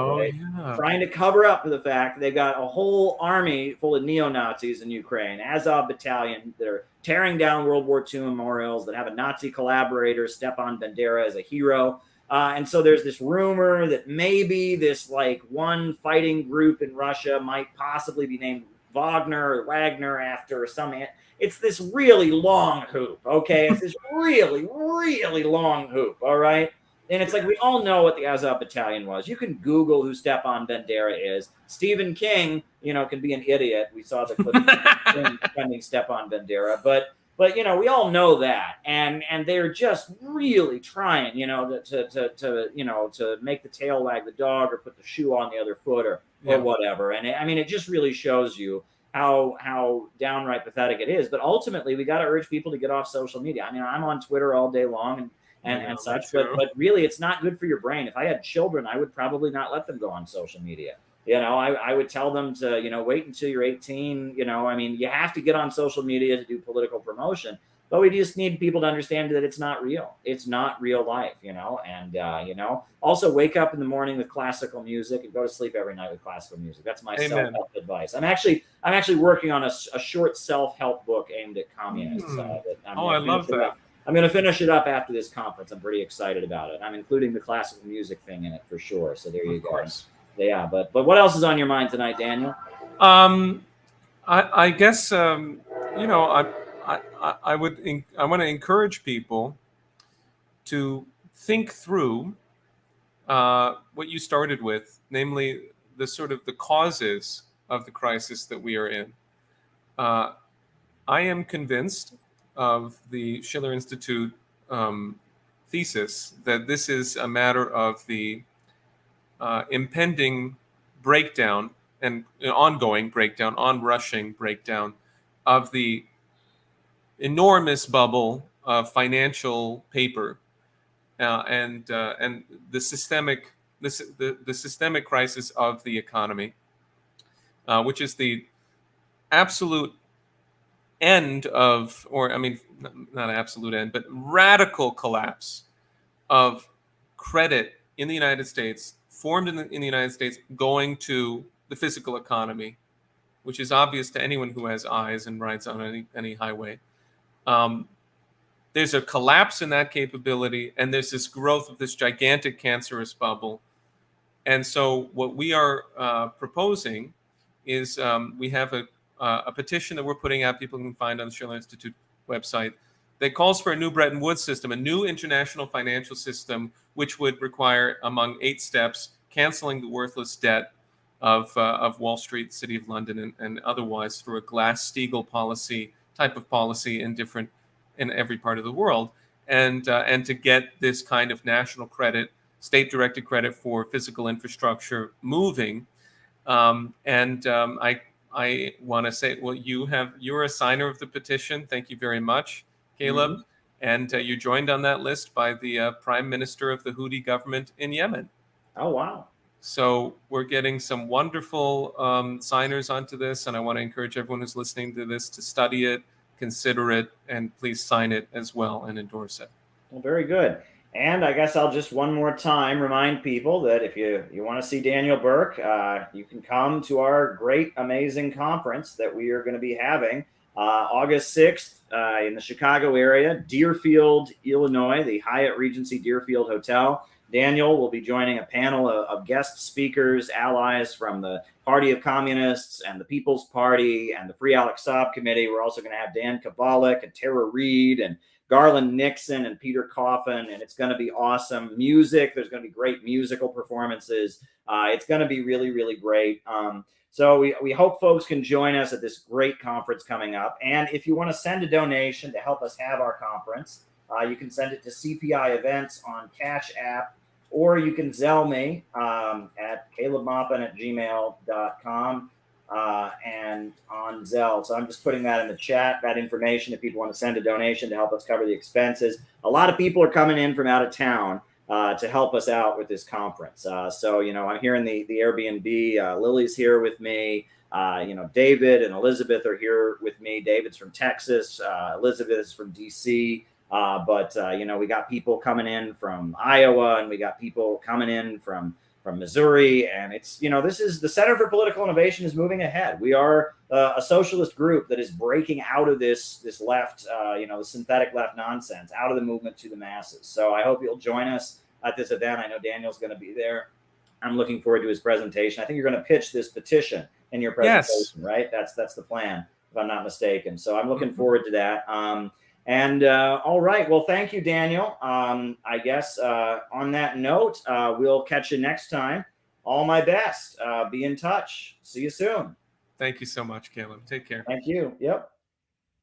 trying to cover up the fact that they've got a whole army full of neo-Nazis in Ukraine, Azov battalion. They're tearing down World War II memorials that have a Nazi collaborator, Stepan Bandera, as a hero. And so there's this rumor that maybe this one fighting group in Russia might possibly be named Wagner after some. It's this really long hoop, okay? It's this really, really long hoop, all right? And it's we all know what the Azov Battalion was. You can Google who Stepan Bandera is. Stephen King, can be an idiot. We saw the clip of defending Stepan Bandera, but we all know that, and they're just really trying, to make the tail wag the dog or put the shoe on the other foot or whatever. And I mean, it just really shows you how downright pathetic it is. But ultimately, we got to urge people to get off social media. I mean, I'm on Twitter all day long and such, but really, it's not good for your brain. If I had children, I would probably not let them go on social media. I would tell them to, wait until you're 18. I mean, you have to get on social media to do political promotion, but we just need people to understand that it's not real. It's not real life, and, also wake up in the morning with classical music and go to sleep every night with classical music. That's my self-help advice. I'm actually working on a short self-help book aimed at communists. I love that. I'm going to finish it up after this conference. I'm pretty excited about it. I'm including the classical music thing in it for sure. So there you go. Course. Yeah, but what else is on your mind tonight, Daniel? I guess I want to encourage people to think through what you started with, namely the causes of the crisis that we are in. I am convinced of the Schiller Institute thesis that this is a matter of the impending breakdown and ongoing breakdown, onrushing breakdown of the enormous bubble of financial paper and the systemic crisis of the economy, which is the absolute end of, not an absolute end, but radical collapse of credit in the United States, formed in the United States, going to the physical economy, which is obvious to anyone who has eyes and rides on any highway. There's a collapse in that capability, and there's this growth of this gigantic cancerous bubble. And so what we are proposing is we have a petition that we're putting out, people can find on the Schiller Institute website, that calls for a new Bretton Woods system, a new international financial system, which would require, among 8 steps, canceling the worthless debt of Wall Street, City of London, and otherwise through a Glass-Steagall type of policy in every part of the world, and to get this kind of national credit, state-directed credit for physical infrastructure moving. I want to say, well, you're a signer of the petition. Thank you very much, Caleb. Mm-hmm. And you're joined on that list by the Prime Minister of the Houthi government in Yemen. Oh, wow. So we're getting some wonderful signers onto this, and I want to encourage everyone who's listening to this to study it, consider it, and please sign it as well and endorse it. Well, very good. And I guess I'll just one more time remind people that if you want to see Daniel Burke, you can come to our great, amazing conference that we are going to be having August 6th in the Chicago area, Deerfield, Illinois, the Hyatt Regency Deerfield Hotel. Daniel will be joining a panel of guest speakers, allies from the Party of Communists and the People's Party and the Free Alex Saab Committee. We're also going to have Dan Kovalik and Tara Reid and Garland Nixon and Peter Coffin, and it's going to be awesome. Music, there's going to be great musical performances. It's going to be really, really great. So we hope folks can join us at this great conference coming up. And if you want to send a donation to help us have our conference, you can send it to CPI Events on Cash App, or you can Zelle me at calebmaupin@gmail.com and on Zelle. So I'm just putting that in the chat, that information, if people want to send a donation to help us cover the expenses. A lot of people are coming in from out of town to help us out with this conference. So, you know, I'm here in the Airbnb. Lily's here with me. You know, David and Elizabeth are here with me. David's from Texas. Elizabeth is from DC. But you know, we got people coming in from Iowa, and we got people coming in from Missouri, and it's, you know, this is the Center for Political Innovation is moving ahead. We are a socialist group that is breaking out of this left, you know, the synthetic left nonsense, out of the movement to the masses. So I hope you'll join us at this event. I know Daniel's going to be there. I'm looking forward to his presentation. I think you're going to pitch this petition in your presentation, yes. Right? That's the plan, if I'm not mistaken. So I'm looking forward to that. All right. Well, thank you, Daniel. I guess on that note, we'll catch you next time. All my best. Be in touch. See you soon. Thank you so much, Caleb. Take care. Thank you. Yep.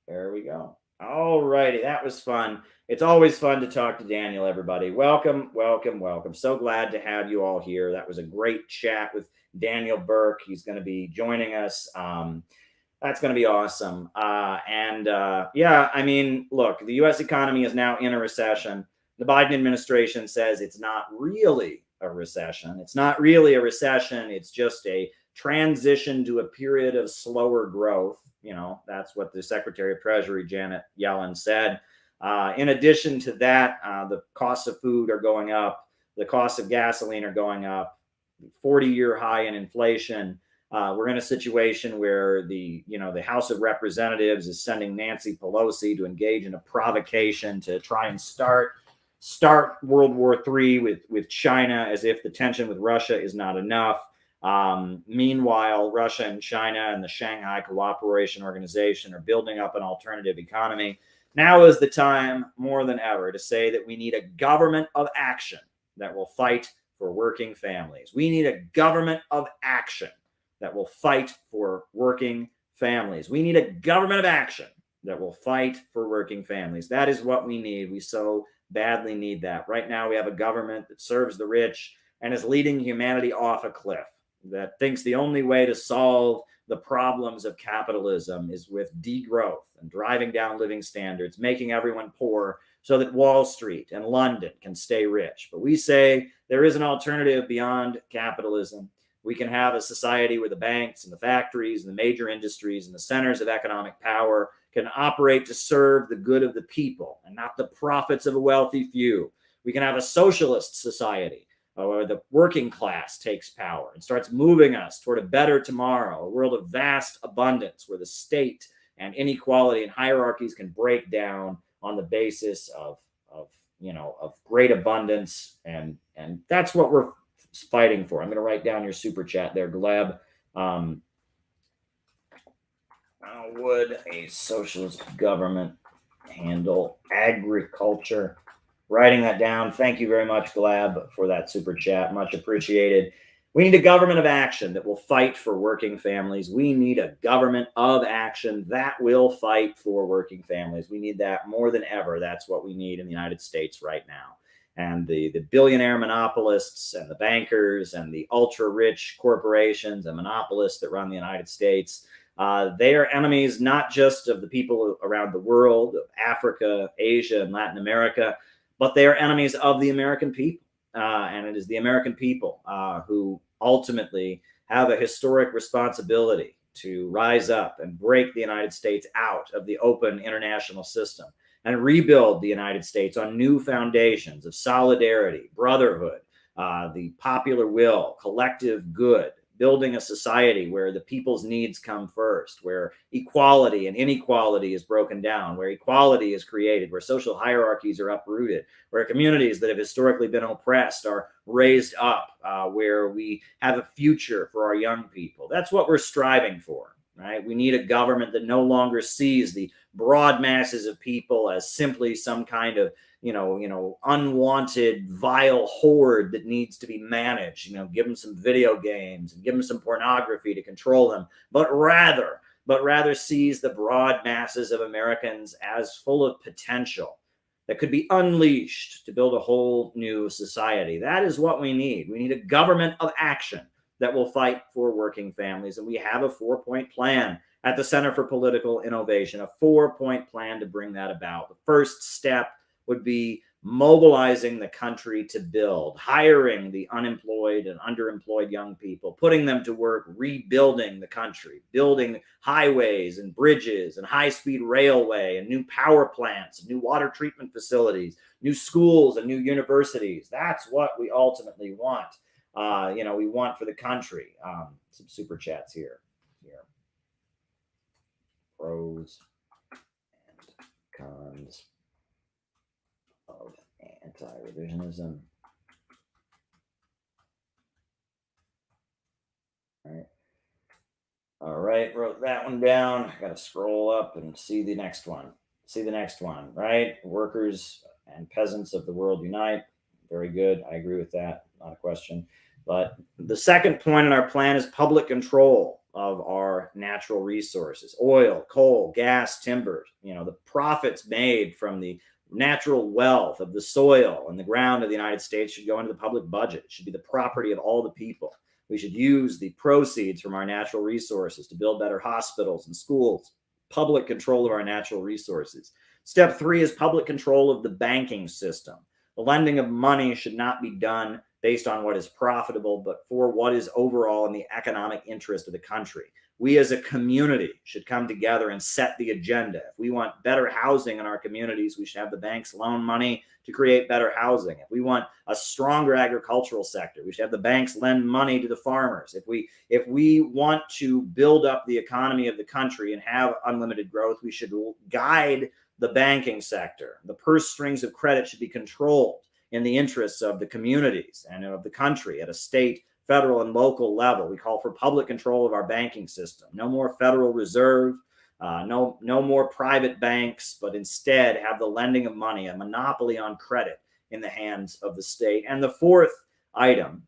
There we go. All righty. That was fun. It's always fun to talk to Daniel, everybody. Welcome, welcome, welcome. So glad to have you all here. That was a great chat with Daniel Burke. He's going to be joining us. That's going to be awesome. Yeah, I mean, look, the U.S. economy is now in a recession. The Biden administration says it's not really a recession. It's not really a recession. It's just a transition to a period of slower growth. You know, that's what the Secretary of Treasury, Janet Yellen, said. In addition to that, the costs of food are going up. The costs of gasoline are going up. 40-year high in inflation. We're in a situation where the House of Representatives is sending Nancy Pelosi to engage in a provocation to try and start World War III with China, as if the tension with Russia is not enough. Meanwhile, Russia and China and the Shanghai Cooperation Organization are building up an alternative economy. Now is the time more than ever to say that we need a government of action that will fight for working families. We need a government of action that will fight for working families. We need a government of action that will fight for working families. That is what we need. We so badly need that. Right now, we have a government that serves the rich and is leading humanity off a cliff, that thinks the only way to solve the problems of capitalism is with degrowth and driving down living standards, making everyone poor so that Wall Street and London can stay rich. But we say there is an alternative beyond capitalism. We can have a society where the banks and the factories and the major industries and the centers of economic power can operate to serve the good of the people and not the profits of a wealthy few. We can have a socialist society where the working class takes power and starts moving us toward a better tomorrow, a world of vast abundance where the state and inequality and hierarchies can break down on the basis of great abundance. And that's what we're fighting for. I'm going to write down your super chat there, Gleb. How would a socialist government handle agriculture? Writing that down. Thank you very much, Glab, for that super chat. Much appreciated. We need a government of action that will fight for working families. We need a government of action that will fight for working families. We need that more than ever. That's what we need in the United States right now. And the billionaire monopolists and the bankers and the ultra-rich corporations and monopolists that run the United States, they are enemies not just of the people around the world, of Africa, Asia, and Latin America, but they are enemies of the American people. And it is the American people who ultimately have a historic responsibility to rise up and break the United States out of the open international system and rebuild the United States on new foundations of solidarity, brotherhood, the popular will, collective good, building a society where the people's needs come first, where equality and inequality is broken down, where equality is created, where social hierarchies are uprooted, where communities that have historically been oppressed are raised up, where we have a future for our young people. That's what we're striving for, right? We need a government that no longer sees the broad masses of people as simply some kind of unwanted, vile horde that needs to be managed. Give them some video games and give them some pornography to control them, but rather sees the broad masses of Americans as full of potential that could be unleashed to build a whole new society. That is what we need. We need a government of action that will fight for working families, and we have a 4-point plan at the Center for Political Innovation, a 4-point plan to bring that about. The first step would be mobilizing the country to build, hiring the unemployed and underemployed young people, putting them to work, rebuilding the country, building highways and bridges and high-speed railway and new power plants, new water treatment facilities, new schools and new universities. That's what we ultimately want. We want for the country. Some super chats here. Pros and cons of anti-revisionism. All right, wrote that one down. I got to scroll up and see the next one. Right? Workers and peasants of the world unite. Very good. I agree with that. Not a question. But the second point in our plan is public control of our natural resources: oil, coal, gas, timber. The profits made from the natural wealth of the soil and the ground of the United States should go into the public budget. It should be the property of all the people. We should use the proceeds from our natural resources to build better hospitals and schools. Public control of our natural resources. Step 3 is public control of the banking system. The lending of money should not be done based on what is profitable, but for what is overall in the economic interest of the country. We as a community should come together and set the agenda. If we want better housing in our communities, we should have the banks loan money to create better housing. If we want a stronger agricultural sector, we should have the banks lend money to the farmers. If we want to build up the economy of the country and have unlimited growth, we should guide the banking sector. The purse strings of credit should be controlled in the interests of the communities and of the country at a state, federal, and local level. We call for public control of our banking system. No more Federal Reserve, no more private banks, but instead have the lending of money, a monopoly on credit, in the hands of the state. And the fourth item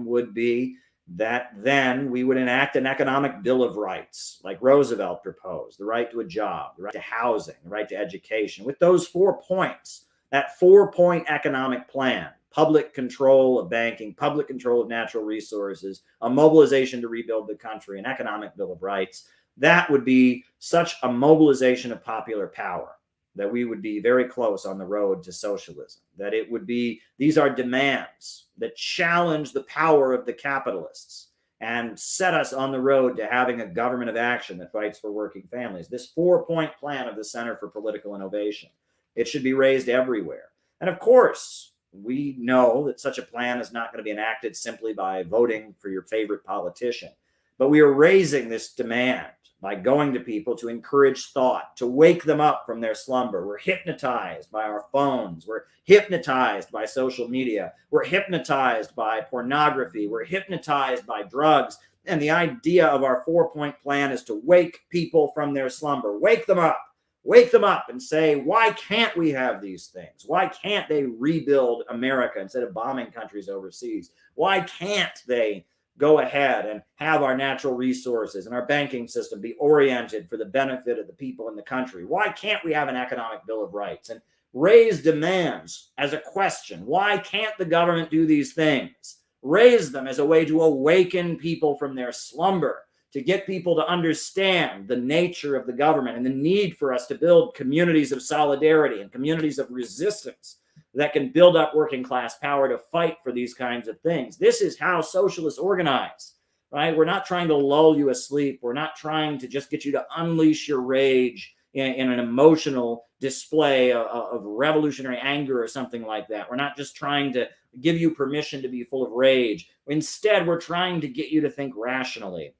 would be that then we would enact an economic bill of rights, like Roosevelt proposed: the right to a job, the right to housing, the right to education. With those 4 points, that 4-point economic plan: public control of banking, public control of natural resources, a mobilization to rebuild the country, an economic bill of rights. That would be such a mobilization of popular power that we would be very close on the road to socialism. That it would be, these are demands that challenge the power of the capitalists and set us on the road to having a government of action that fights for working families. This 4-point plan of the Center for Political Innovation, it should be raised everywhere. And of course, we know that such a plan is not going to be enacted simply by voting for your favorite politician. But we are raising this demand by going to people to encourage thought, to wake them up from their slumber. We're hypnotized by our phones. We're hypnotized by social media. We're hypnotized by pornography. We're hypnotized by drugs. And the idea of our 4-point plan is to wake people from their slumber. Wake them up. Wake them up and say, why can't we have these things? Why can't they rebuild America instead of bombing countries overseas? Why can't they go ahead and have our natural resources and our banking system be oriented for the benefit of the people in the country? Why can't we have an economic bill of rights? And raise demands as a question. Why can't the government do these things? Raise them as a way to awaken people from their slumber, to get people to understand the nature of the government and the need for us to build communities of solidarity and communities of resistance that can build up working class power to fight for these kinds of things. This is how socialists organize. right? We're not trying to lull you asleep. We're not trying to just get you to unleash your rage in an emotional display of revolutionary anger or something like that. We're not just trying to give you permission to be full of rage. Instead, we're trying to get you to think rationally.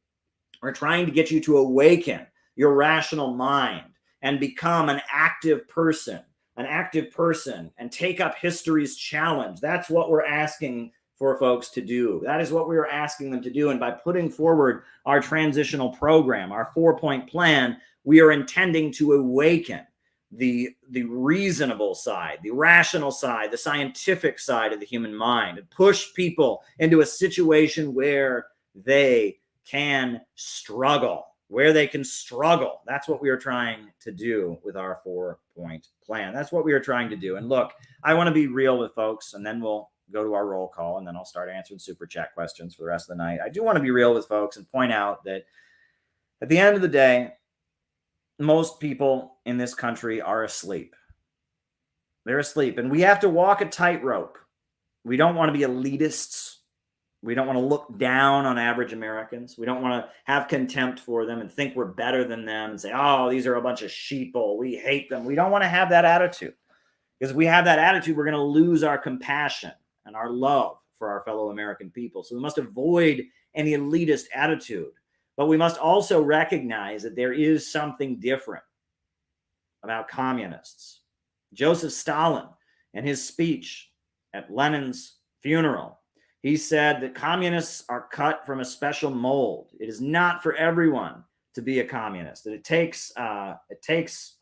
We're trying to get you to awaken your rational mind and become an active person, and take up history's challenge. That's what we're asking for folks to do. That is what we are asking them to do. And by putting forward our transitional program, our 4-point plan, we are intending to awaken the reasonable side, the rational side, the scientific side of the human mind, and push people into a situation where they can struggle. That's what we are trying to do with our 4-point plan. That's what we are trying to do. And look, I want to be real with folks, and then we'll go to our roll call, and then I'll start answering super chat questions for the rest of the night. I do want to be real with folks and point out that at the end of the day, most people in this country are asleep. They're asleep, and we have to walk a tightrope. We don't want to be elitists. We don't want to look down on average Americans. We don't want to have contempt for them and think we're better than them and say, oh, these are a bunch of sheeple. We hate them. We don't want to have that attitude, because if we have that attitude, we're going to lose our compassion and our love for our fellow American people. So we must avoid any elitist attitude, but we must also recognize that there is something different about communists. Joseph Stalin, in his speech at Lenin's funeral, he said that communists are cut from a special mold. It is not for everyone to be a communist. That it takes a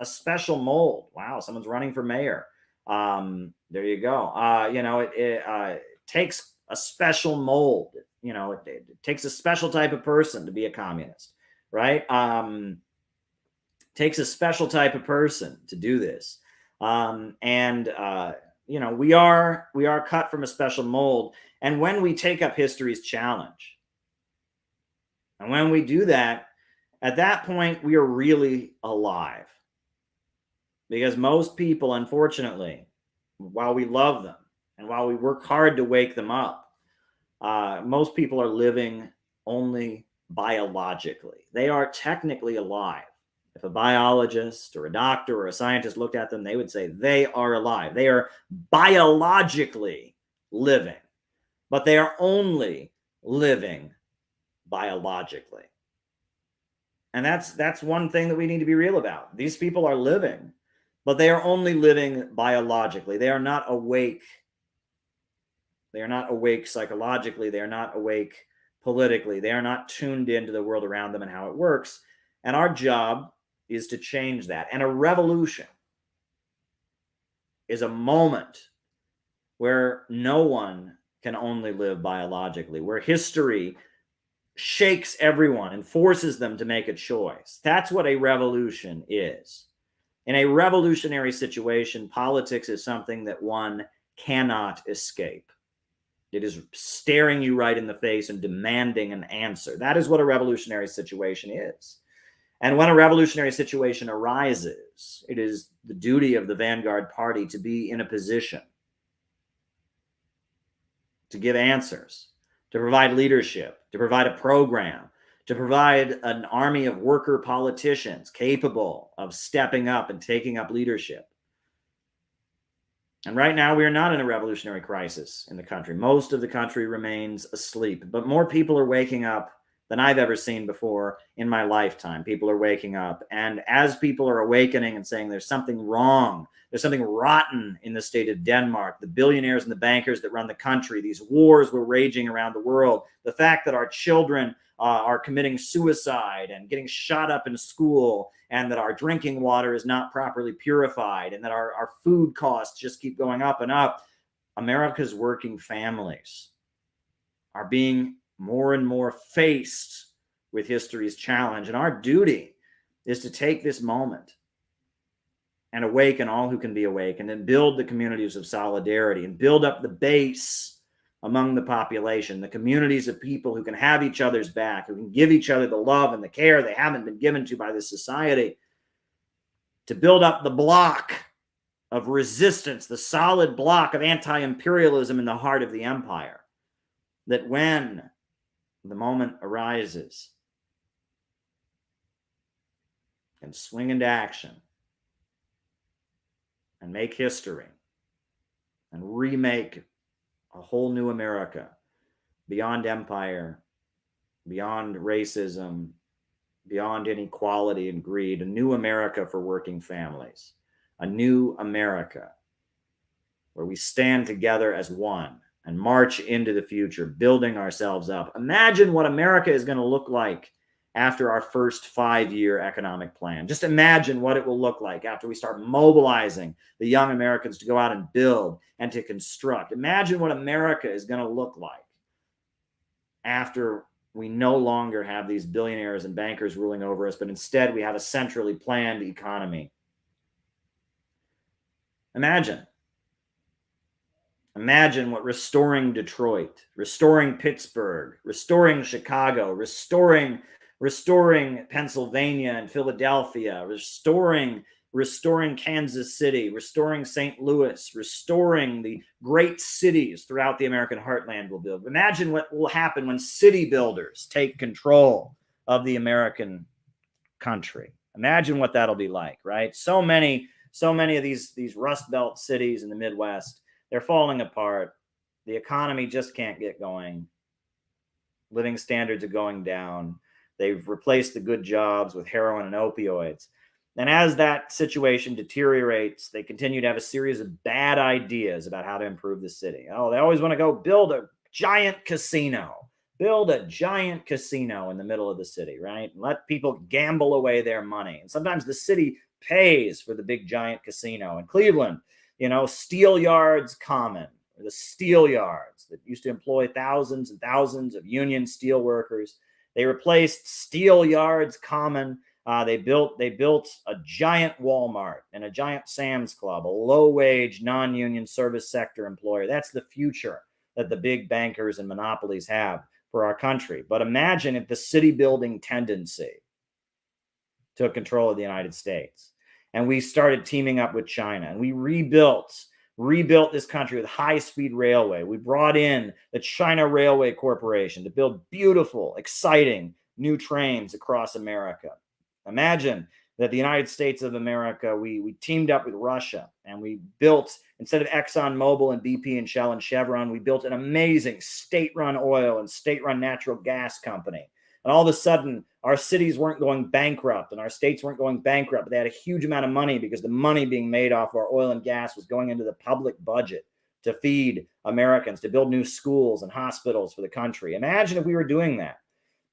special mold. Wow, someone's running for mayor. There you go. It takes a special mold. It takes a special type of person to be a communist, right? Takes a special type of person to do this. We are cut from a special mold. And when we take up history's challenge, and when we do that, at that point, we are really alive. Because most people, unfortunately, while we love them and while we work hard to wake them up, most people are living only biologically. They are technically alive. If a biologist or a doctor or a scientist looked at them, they would say they are alive. They are biologically living, but they are only living biologically. And that's one thing that we need to be real about. These people are living, but they are only living biologically. They are not awake. They are not awake psychologically. They are not awake politically. They are not tuned into the world around them and how it works. And our job is to change that. And a revolution is a moment where no one can only live biologically, where history shakes everyone and forces them to make a choice. That's what a revolution is. In a revolutionary situation, politics is something that one cannot escape. It is staring you right in the face and demanding an answer. That is what a revolutionary situation is. And when a revolutionary situation arises, it is the duty of the vanguard party to be in a position to give answers, to provide leadership, to provide a program, to provide an army of worker politicians capable of stepping up and taking up leadership. And right now, we are not in a revolutionary crisis in the country. Most of the country remains asleep, but more people are waking up than I've ever seen before in my lifetime. People are waking up. And as people are awakening and saying there's something wrong, there's something rotten in the state of Denmark, the billionaires and the bankers that run the country, these wars we're raging around the world, the fact that our children are committing suicide and getting shot up in school, and that our drinking water is not properly purified, and that our food costs just keep going up and up. America's working families are being more and more faced with history's challenge. And our duty is to take this moment and awaken all who can be awakened, and build the communities of solidarity, and build up the base among the population, the communities of people who can have each other's back, who can give each other the love and the care they haven't been given to by this society, to build up the block of resistance, the solid block of anti-imperialism in the heart of the empire, that when the moment arises, can swing into action and make history and remake a whole new America beyond empire, beyond racism, beyond inequality and greed, a new America for working families, a new America where we stand together as one and march into the future, building ourselves up. Imagine what America is going to look like after our first 5-year economic plan. Just imagine what it will look like after we start mobilizing the young Americans to go out and build and to construct. Imagine what America is going to look like after we no longer have these billionaires and bankers ruling over us, but instead we have a centrally planned economy. Imagine what restoring Detroit, restoring Pittsburgh, restoring Chicago, restoring Pennsylvania and Philadelphia, restoring Kansas City, restoring St. Louis, restoring the great cities throughout the American heartland will build. Imagine what will happen when city builders take control of the American country. Imagine what that'll be like, right? So many of these Rust Belt cities in the Midwest, they're falling apart. The economy just can't get going. Living standards are going down. They've replaced the good jobs with heroin and opioids. And as that situation deteriorates, they continue to have a series of bad ideas about how to improve the city. Oh, they always want to go build a giant casino. Build a giant casino in the middle of the city, right? And let people gamble away their money. And sometimes the city pays for the big giant casino. In Cleveland, Steel Yards Common, or the Steel Yards that used to employ thousands and thousands of union steel workers. They replaced Steel Yards Common. They built a giant Walmart and a giant Sam's Club, a low-wage, non-union service sector employer. That's the future that the big bankers and monopolies have for our country. But imagine if the city-building tendency took control of the United States and we started teaming up with China and we rebuilt this country with high-speed railway. We brought in the China Railway Corporation to build beautiful, exciting new trains across America. Imagine that the United States of America, we teamed up with Russia and we built, instead of ExxonMobil and BP and Shell and Chevron, we built an amazing state-run oil and state-run natural gas company. And all of a sudden, our cities weren't going bankrupt and our states weren't going bankrupt, but they had a huge amount of money because the money being made off our oil and gas was going into the public budget to feed Americans, to build new schools and hospitals for the country. Imagine if we were doing that.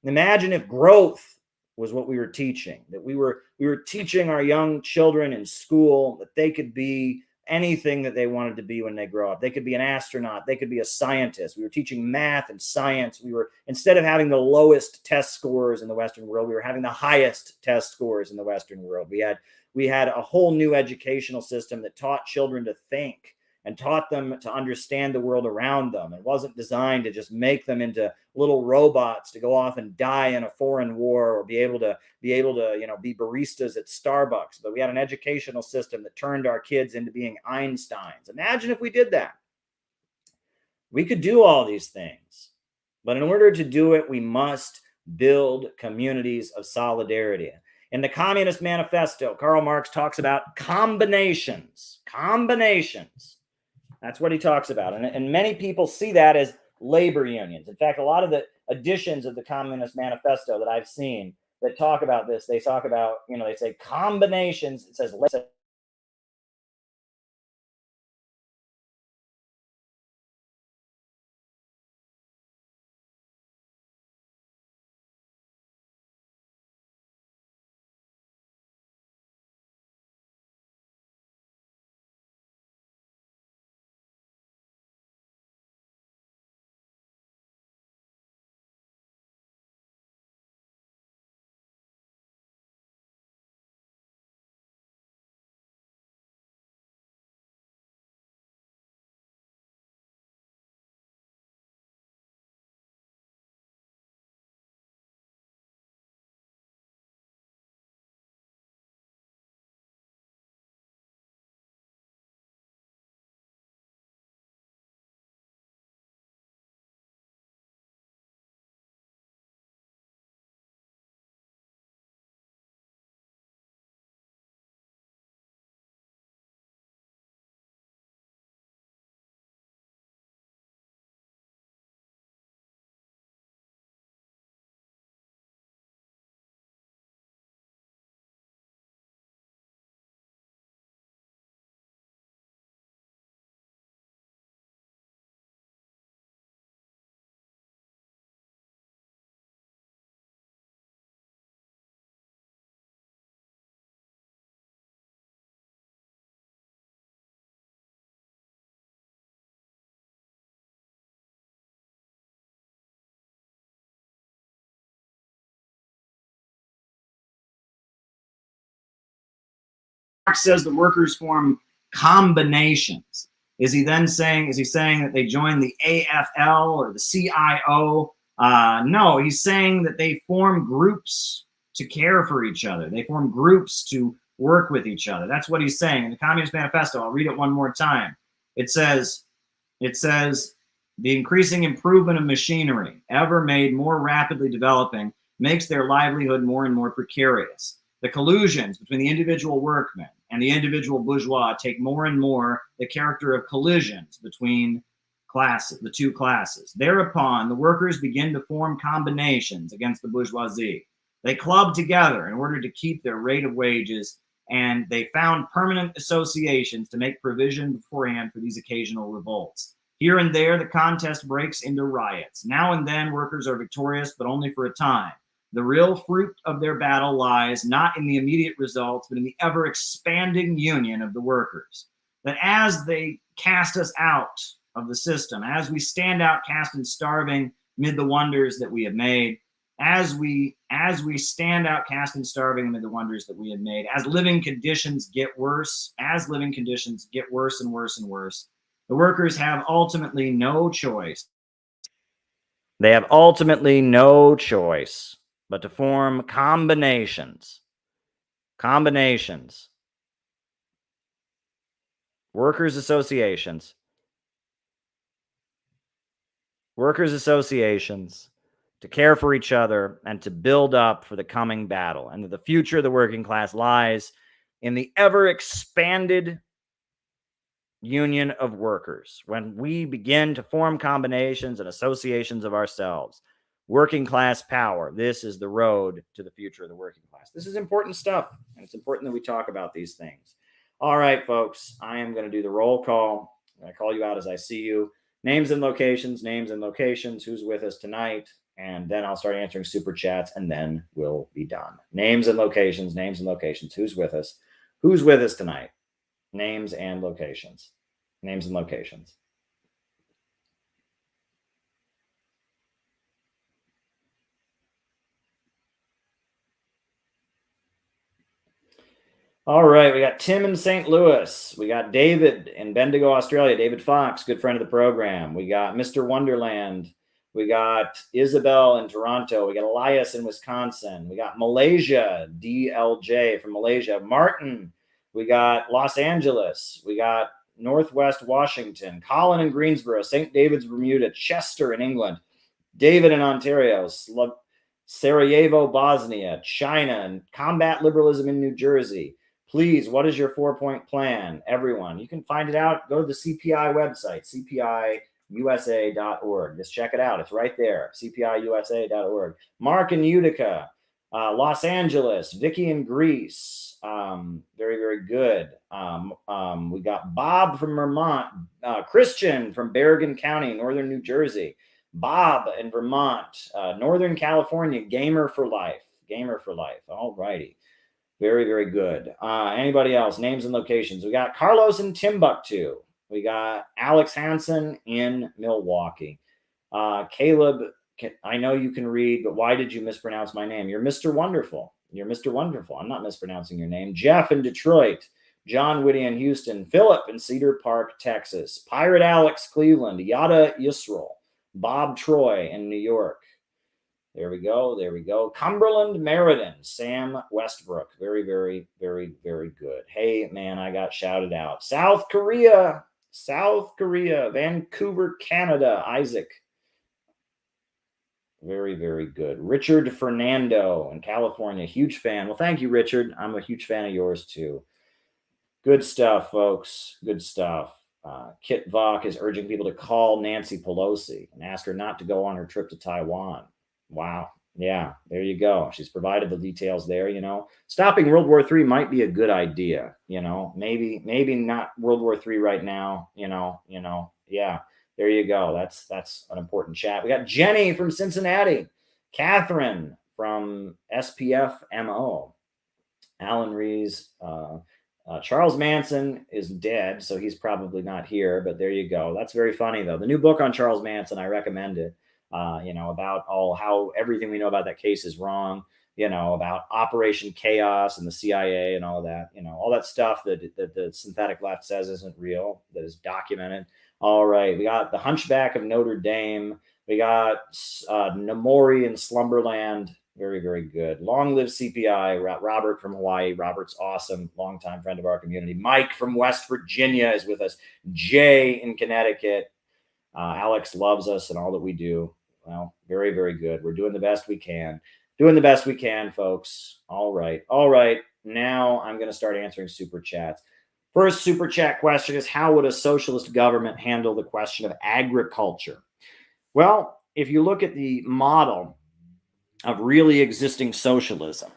Imagine if growth was what we were teaching, that we were teaching our young children in school that they could be anything that they wanted to be when they grow up. They could be an astronaut. They could be a scientist. We were teaching math and science. We were, instead of having the lowest test scores in the Western world, we were having the highest test scores in the Western world. We had a whole new educational system that taught children to think and taught them to understand the world around them. It wasn't designed to just make them into little robots to go off and die in a foreign war or be able to be baristas at Starbucks. But we had an educational system that turned our kids into being Einsteins. Imagine if we did that. We could do all these things. But in order to do it, we must build communities of solidarity. In the Communist Manifesto, Karl Marx talks about combinations. That's what he talks about. And many people see that as labor unions. In fact, a lot of the editions of the Communist Manifesto that I've seen that talk about this, they talk about, they say combinations. It says says the workers form combinations. Is he saying that they join the AFL or the CIO? No, he's saying that they form groups to care for each other. They form groups to work with each other. That's what he's saying. In the Communist Manifesto, I'll read it one more time. It says, the increasing improvement of machinery, ever made more rapidly developing, makes their livelihood more and more precarious. The collusions between the individual workmen and the individual bourgeois take more and more the character of collisions between classes, the two classes. Thereupon, the workers begin to form combinations against the bourgeoisie. They club together in order to keep their rate of wages, and they found permanent associations to make provision beforehand for these occasional revolts. Here and there, the contest breaks into riots. Now and then, workers are victorious, but only for a time. The real fruit of their battle lies not in the immediate results, but in the ever-expanding union of the workers. That as they cast us out of the system, as we stand outcast and starving amid the wonders that we have made, as we stand outcast and starving amid the wonders that we have made, as living conditions get worse and worse and worse, the workers have ultimately no choice. They have ultimately no choice but to form combinations. Workers' associations to care for each other and to build up for the coming battle. And that the future of the working class lies in the ever-expanded union of workers. When we begin to form combinations and associations of ourselves, working class power, this is the road to the future of the working class. This is important stuff, and it's important that we talk about these things. All right, folks, I am going to do the roll call. I call you out as I see you. Names and locations, who's with us tonight, and then I'll start answering super chats, and then we'll be done. Names and locations, who's with us? Who's with us tonight? Names and locations. All right, we got Tim in St. Louis. We got David in Bendigo, Australia. David Fox, good friend of the program. We got Mr. Wonderland. We got Isabel in Toronto. We got Elias in Wisconsin. We got Malaysia, DLJ from Malaysia. Martin. We got Los Angeles. We got Northwest Washington. Colin in Greensboro. St. David's, Bermuda. Chester in England. David in Ontario. Sarajevo, Bosnia. China. And combat liberalism in New Jersey. Please, what is your 4-point plan? Everyone, you can find it out. Go to the CPI website, cpiusa.org. Just check it out. It's right there, cpiusa.org. Mark in Utica, Los Angeles, Vicky in Greece. Very, very good. We got Bob from Vermont, Christian from Bergen County, Northern New Jersey. Bob in Vermont, Northern California, Gamer for Life. All righty. Very, very good. Anybody else? Names and locations. We got Carlos in Timbuktu. We got Alex Hansen in Milwaukee. Caleb, I know you can read, but why did you mispronounce my name? You're Mr. Wonderful. I'm not mispronouncing your name. Jeff in Detroit. John Whitty in Houston. Philip in Cedar Park, Texas. Pirate Alex, Cleveland. Yada Yisrael. Bob Troy in New York. There we go. Cumberland, Meriden, Sam Westbrook. Very, very, very, very good. Hey, man, I got shouted out. South Korea, Vancouver, Canada, Isaac. Very, very good. Richard Fernando in California, huge fan. Well, thank you, Richard. I'm a huge fan of yours, too. Good stuff, folks. Good stuff. Kit Vok is urging people to call Nancy Pelosi and ask her not to go on her trip to Taiwan. Wow. Yeah, there you go. She's provided the details there, Stopping World War III might be a good idea, Maybe not World War III right now, Yeah, there you go. That's an important chat. We got Jenny from Cincinnati, Catherine from SPF MO, Alan Rees, Charles Manson is dead, so he's probably not here, but there you go. That's very funny, though. The new book on Charles Manson, I recommend it. About how everything we know about that case is wrong. about Operation Chaos and the CIA and all that, all that stuff that the synthetic left says isn't real, that is documented. All right, we got the Hunchback of Notre Dame. We got Namori in Slumberland. Very, very good. Long live CPI. Robert from Hawaii. Robert's awesome. Longtime friend of our community. Mike from West Virginia is with us. Jay in Connecticut. Alex loves us and all that we do. Well, very, very good. We're doing the best we can. Doing the best we can, folks. All right. All right. Now I'm going to start answering super chats. First super chat question is, how would a socialist government handle the question of agriculture? Well, if you look at the model of really existing socialism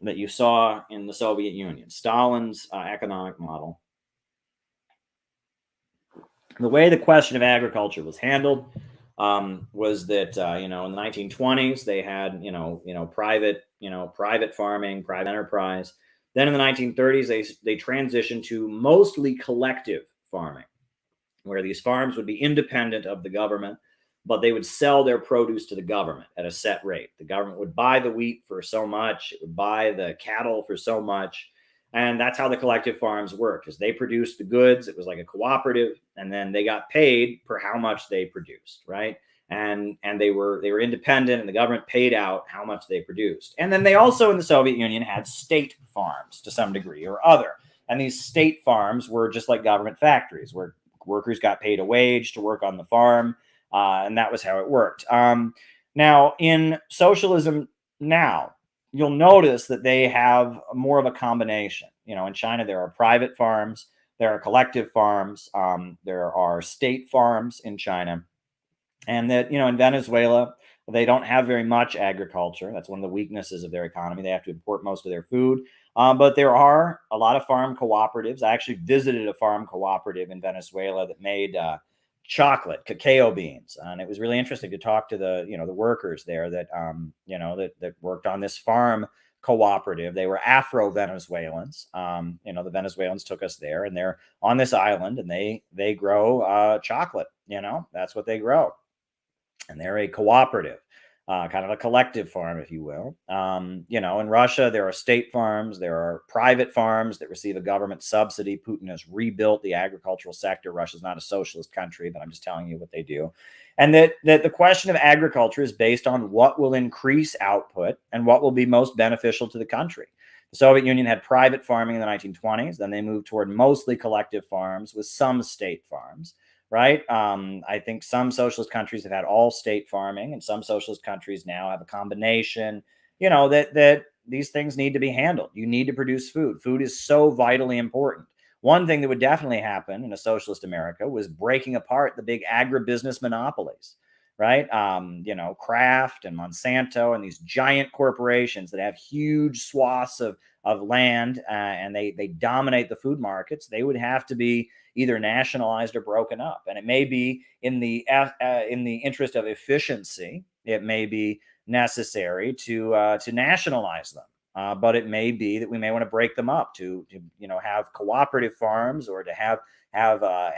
that you saw in the Soviet Union, Stalin's economic model, the way the question of agriculture was handled was that in the 1920s they had private farming, private enterprise. Then in the 1930s they transitioned to mostly collective farming, where these farms would be independent of the government, but they would sell their produce to the government at a set rate. The government would buy the wheat for so much, it would buy the cattle for so much. And that's how the collective farms worked, is they produced the goods. It was like a cooperative, and then they got paid for how much they produced, right? And they were independent, and the government paid out how much they produced. And then they also in the Soviet Union had state farms to some degree or other. And these state farms were just like government factories where workers got paid a wage to work on the farm. And that was how it worked. Now, in socialism now, you'll notice that they have more of a combination. In China, there are private farms, there are collective farms, there are state farms in China. And that, in Venezuela, they don't have very much agriculture. That's one of the weaknesses of their economy. They have to import most of their food. But there are a lot of farm cooperatives. I actually visited a farm cooperative in Venezuela that made chocolate, cacao beans, and it was really interesting to talk to the workers there that that worked on this farm cooperative. They were Afro-Venezuelans. The Venezuelans took us there, and they're on this island, and they grow chocolate. That's what they grow, and they're a cooperative. Kind of a collective farm, if you will. In Russia, there are state farms, there are private farms that receive a government subsidy. Putin has rebuilt the agricultural sector. Russia's not a socialist country, but I'm just telling you what they do. And that the question of agriculture is based on what will increase output and what will be most beneficial to the country. The Soviet Union had private farming in the 1920s. Then they moved toward mostly collective farms with some state farms. Right. I think some socialist countries have had all state farming, and some socialist countries now have a combination, that these things need to be handled. You need to produce food. Food is so vitally important. One thing that would definitely happen in a socialist America was breaking apart the big agribusiness monopolies, right? Kraft and Monsanto and these giant corporations that have huge swaths of land and they dominate the food markets. They would have to be either nationalized or broken up. And it may be in the interest of efficiency, it may be necessary to nationalize them. But it may be that we may want to break them up to have cooperative farms or to have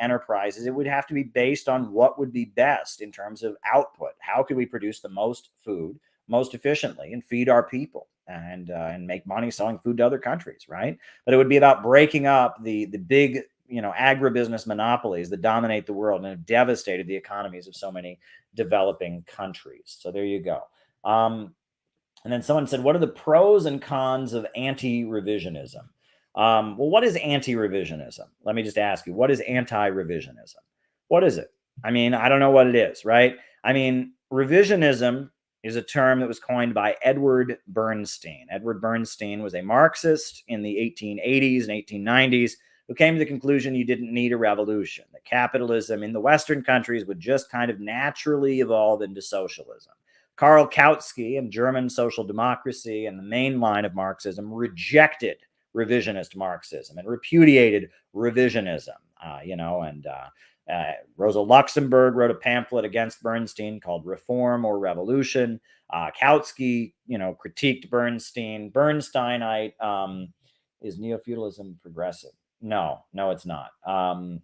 enterprises. It would have to be based on what would be best in terms of output. How could we produce the most food most efficiently and feed our people and make money selling food to other countries, right? But it would be about breaking up the big agribusiness monopolies that dominate the world and have devastated the economies of so many developing countries. So there you go. And then someone said, what are the pros and cons of anti-revisionism? Well, what is anti-revisionism? Let me just ask you, what is anti-revisionism? What is it? I mean, I don't know what it is, right? I mean, revisionism is a term that was coined by Edward Bernstein. Edward Bernstein was a Marxist in the 1880s and 1890s who came to the conclusion you didn't need a revolution, that capitalism in the Western countries would just kind of naturally evolve into socialism. Karl Kautsky and German social democracy and the main line of Marxism rejected revisionist Marxism and repudiated revisionism, Rosa Luxemburg wrote a pamphlet against Bernstein called Reform or Revolution. Kautsky, critiqued Bernstein. Bernsteinite, is neo-feudalism progressive? No, it's not. We'll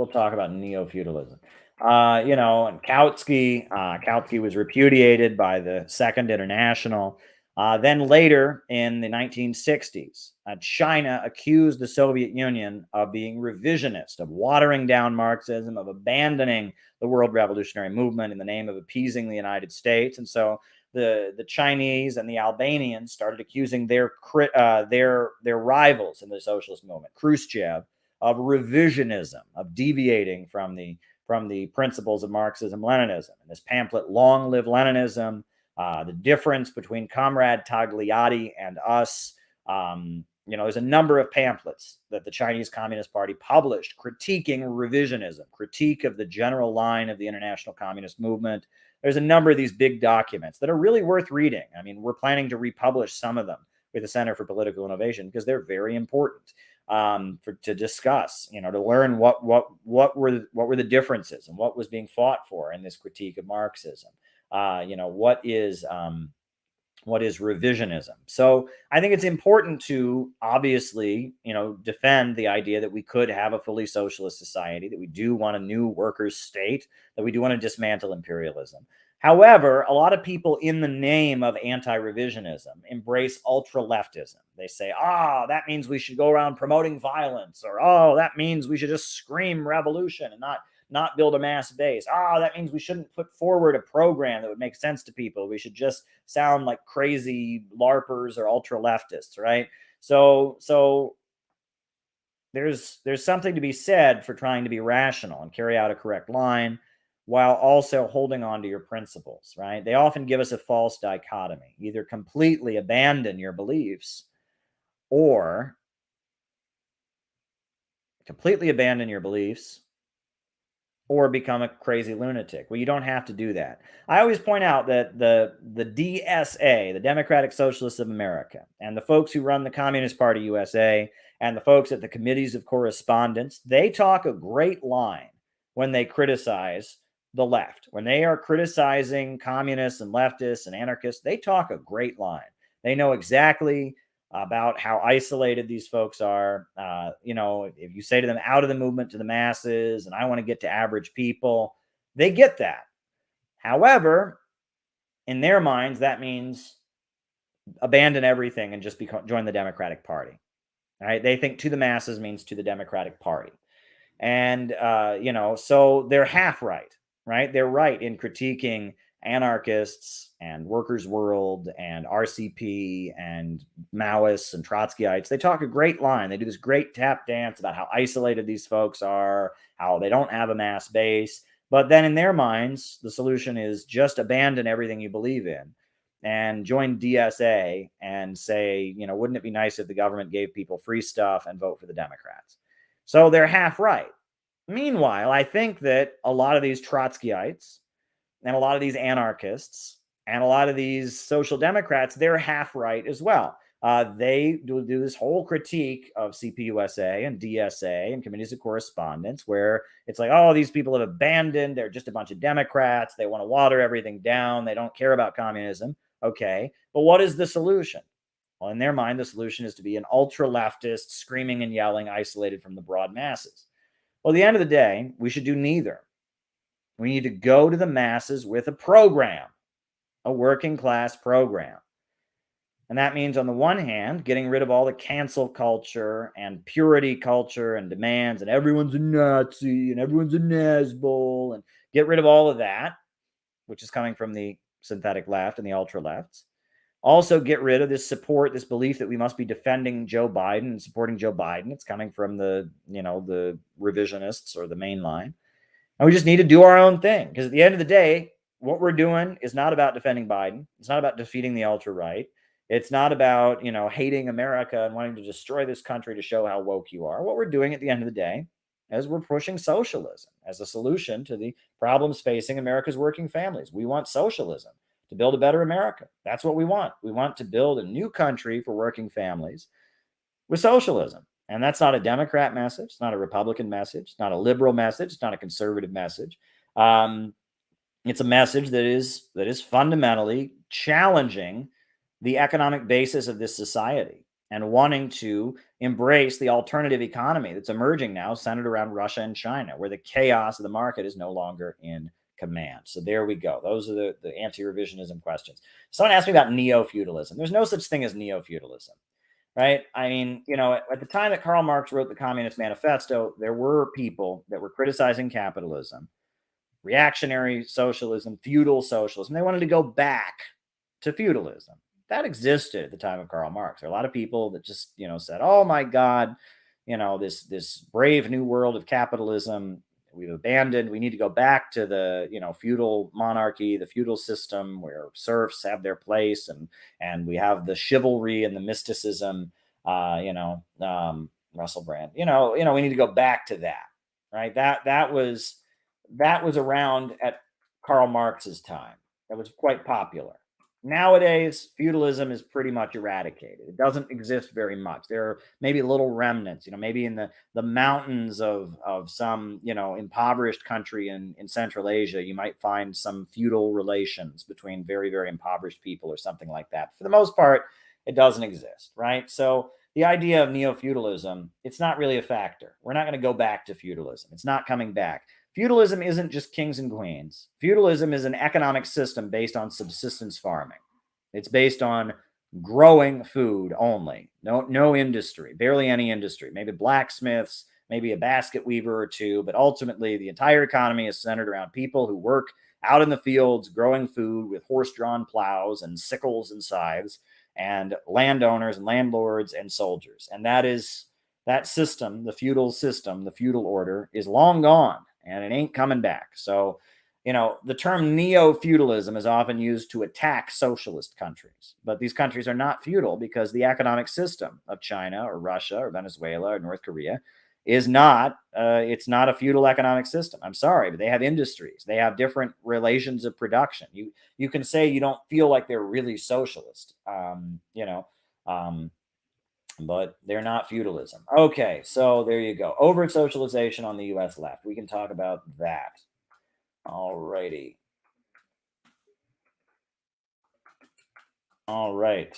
talk about neo-feudalism. And Kautsky was repudiated by the Second International. Then later in the 1960s, China accused the Soviet Union of being revisionist, of watering down Marxism, of abandoning the world revolutionary movement in the name of appeasing the United States. And so the Chinese and the Albanians started accusing their rivals in the socialist movement, Khrushchev, of revisionism, of deviating from the principles of Marxism-Leninism. And this pamphlet, Long Live Leninism, the difference between Comrade Tagliati and us. There's a number of pamphlets that the Chinese Communist Party published critiquing revisionism, critique of the general line of the international communist movement. There's a number of these big documents that are really worth reading. I mean, we're planning to republish some of them with the Center for Political Innovation because they're very important to discuss, to learn what were the differences and what was being fought for in this critique of Marxism. What is revisionism? So I think it's important to obviously, defend the idea that we could have a fully socialist society, that we do want a new workers' state, that we do want to dismantle imperialism. However, a lot of people in the name of anti-revisionism embrace ultra-leftism. They say, that means we should go around promoting violence, or, that means we should just scream revolution and not build a mass base. That means we shouldn't put forward a program that would make sense to people. We should just sound like crazy LARPers or ultra-leftists, right? So there's something to be said for trying to be rational and carry out a correct line while also holding on to your principles, right? They often give us a false dichotomy. Either completely abandon your beliefs or become a crazy lunatic. Well, you don't have to do that. I always point out that the DSA, the Democratic Socialists of America, and the folks who run the Communist Party USA, and the folks at the Committees of Correspondence, they talk a great line when they criticize the left. When they are criticizing communists and leftists and anarchists, they talk a great line. They know exactly about how isolated these folks are. If you say to them, out of the movement to the masses, and I want to get to average people, they get that. However, in their minds, that means abandon everything and just join the Democratic Party. All right? They think to the masses means to the Democratic Party. And, so they're half right, right? They're right in critiquing anarchists and Workers' World and RCP and Maoists and Trotskyites. They talk a great line. They do this great tap dance about how isolated these folks are, how they don't have a mass base. But then in their minds, the solution is just abandon everything you believe in and join DSA and say, wouldn't it be nice if the government gave people free stuff and vote for the Democrats? So they're half right. Meanwhile, I think that a lot of these Trotskyites and a lot of these anarchists and a lot of these social democrats, they're half right as well. They do this whole critique of CPUSA and DSA and Committees of Correspondence, where it's like, these people have abandoned. They're just a bunch of Democrats. They want to water everything down. They don't care about communism. Okay, but what is the solution? Well, in their mind, the solution is to be an ultra-leftist, screaming and yelling, isolated from the broad masses. Well, at the end of the day, we should do neither. We need to go to the masses with a program, a working class program. And that means, on the one hand, getting rid of all the cancel culture and purity culture and demands and everyone's a Nazi and everyone's a Nazbol, and get rid of all of that, which is coming from the synthetic left and the ultra lefts. Also get rid of this support, this belief that we must be defending Joe Biden and supporting Joe Biden. It's coming from the revisionists or the mainline. And we just need to do our own thing, because at the end of the day, what we're doing is not about defending Biden. It's not about defeating the ultra-right. It's not about, hating America and wanting to destroy this country to show how woke you are. What we're doing at the end of the day is we're pushing socialism as a solution to the problems facing America's working families. We want socialism to build a better America. That's what we want. We want to build a new country for working families with socialism. And that's not a Democrat message. It's not a Republican message. It's not a liberal message. It's not a conservative message. It's a message that is fundamentally challenging the economic basis of this society. and wanting to embrace the alternative economy that's emerging now, centered around Russia and China, where the chaos of the market is no longer in command. So there we go. Those are the anti-revisionism questions. Someone asked me about neo-feudalism. There's no such thing as neo-feudalism, right? I mean, at the time that Karl Marx wrote the Communist Manifesto, there were people that were criticizing capitalism, reactionary socialism, feudal socialism. They wanted to go back to feudalism. That existed at the time of Karl Marx. There are a lot of people that just, said, oh my God, this brave new world of capitalism we've abandoned. We need to go back to the, feudal monarchy, the feudal system where serfs have their place, and we have the chivalry and the mysticism, Russell Brand, we need to go back to that, right? That was around at Karl Marx's time. That was quite popular. Nowadays, feudalism is pretty much eradicated. It doesn't exist very much. There are maybe little remnants, maybe in the mountains of some, impoverished country in Central Asia, you might find some feudal relations between very, very impoverished people or something like that. For the most part, it doesn't exist, right? So the idea of neo-feudalism, it's not really a factor. We're not going to go back to feudalism. It's not coming back. Feudalism isn't just kings and queens. Feudalism is an economic system based on subsistence farming. It's based on growing food only. No industry, barely any industry. Maybe blacksmiths, maybe a basket weaver or two, but ultimately the entire economy is centered around people who work out in the fields growing food with horse-drawn plows and sickles and scythes, and landowners and landlords and soldiers. And that system, the feudal order, is long gone. And it ain't coming back. So, the term neo-feudalism is often used to attack socialist countries. But these countries are not feudal because the economic system of China or Russia or Venezuela or North Korea is not, it's not a feudal economic system. I'm sorry, but they have industries. They have different relations of production. You can say you don't feel like they're really socialist, but they're not feudalism. Okay, so there you go. Over-socialization on the U.S. left. We can talk about that. All righty. All right.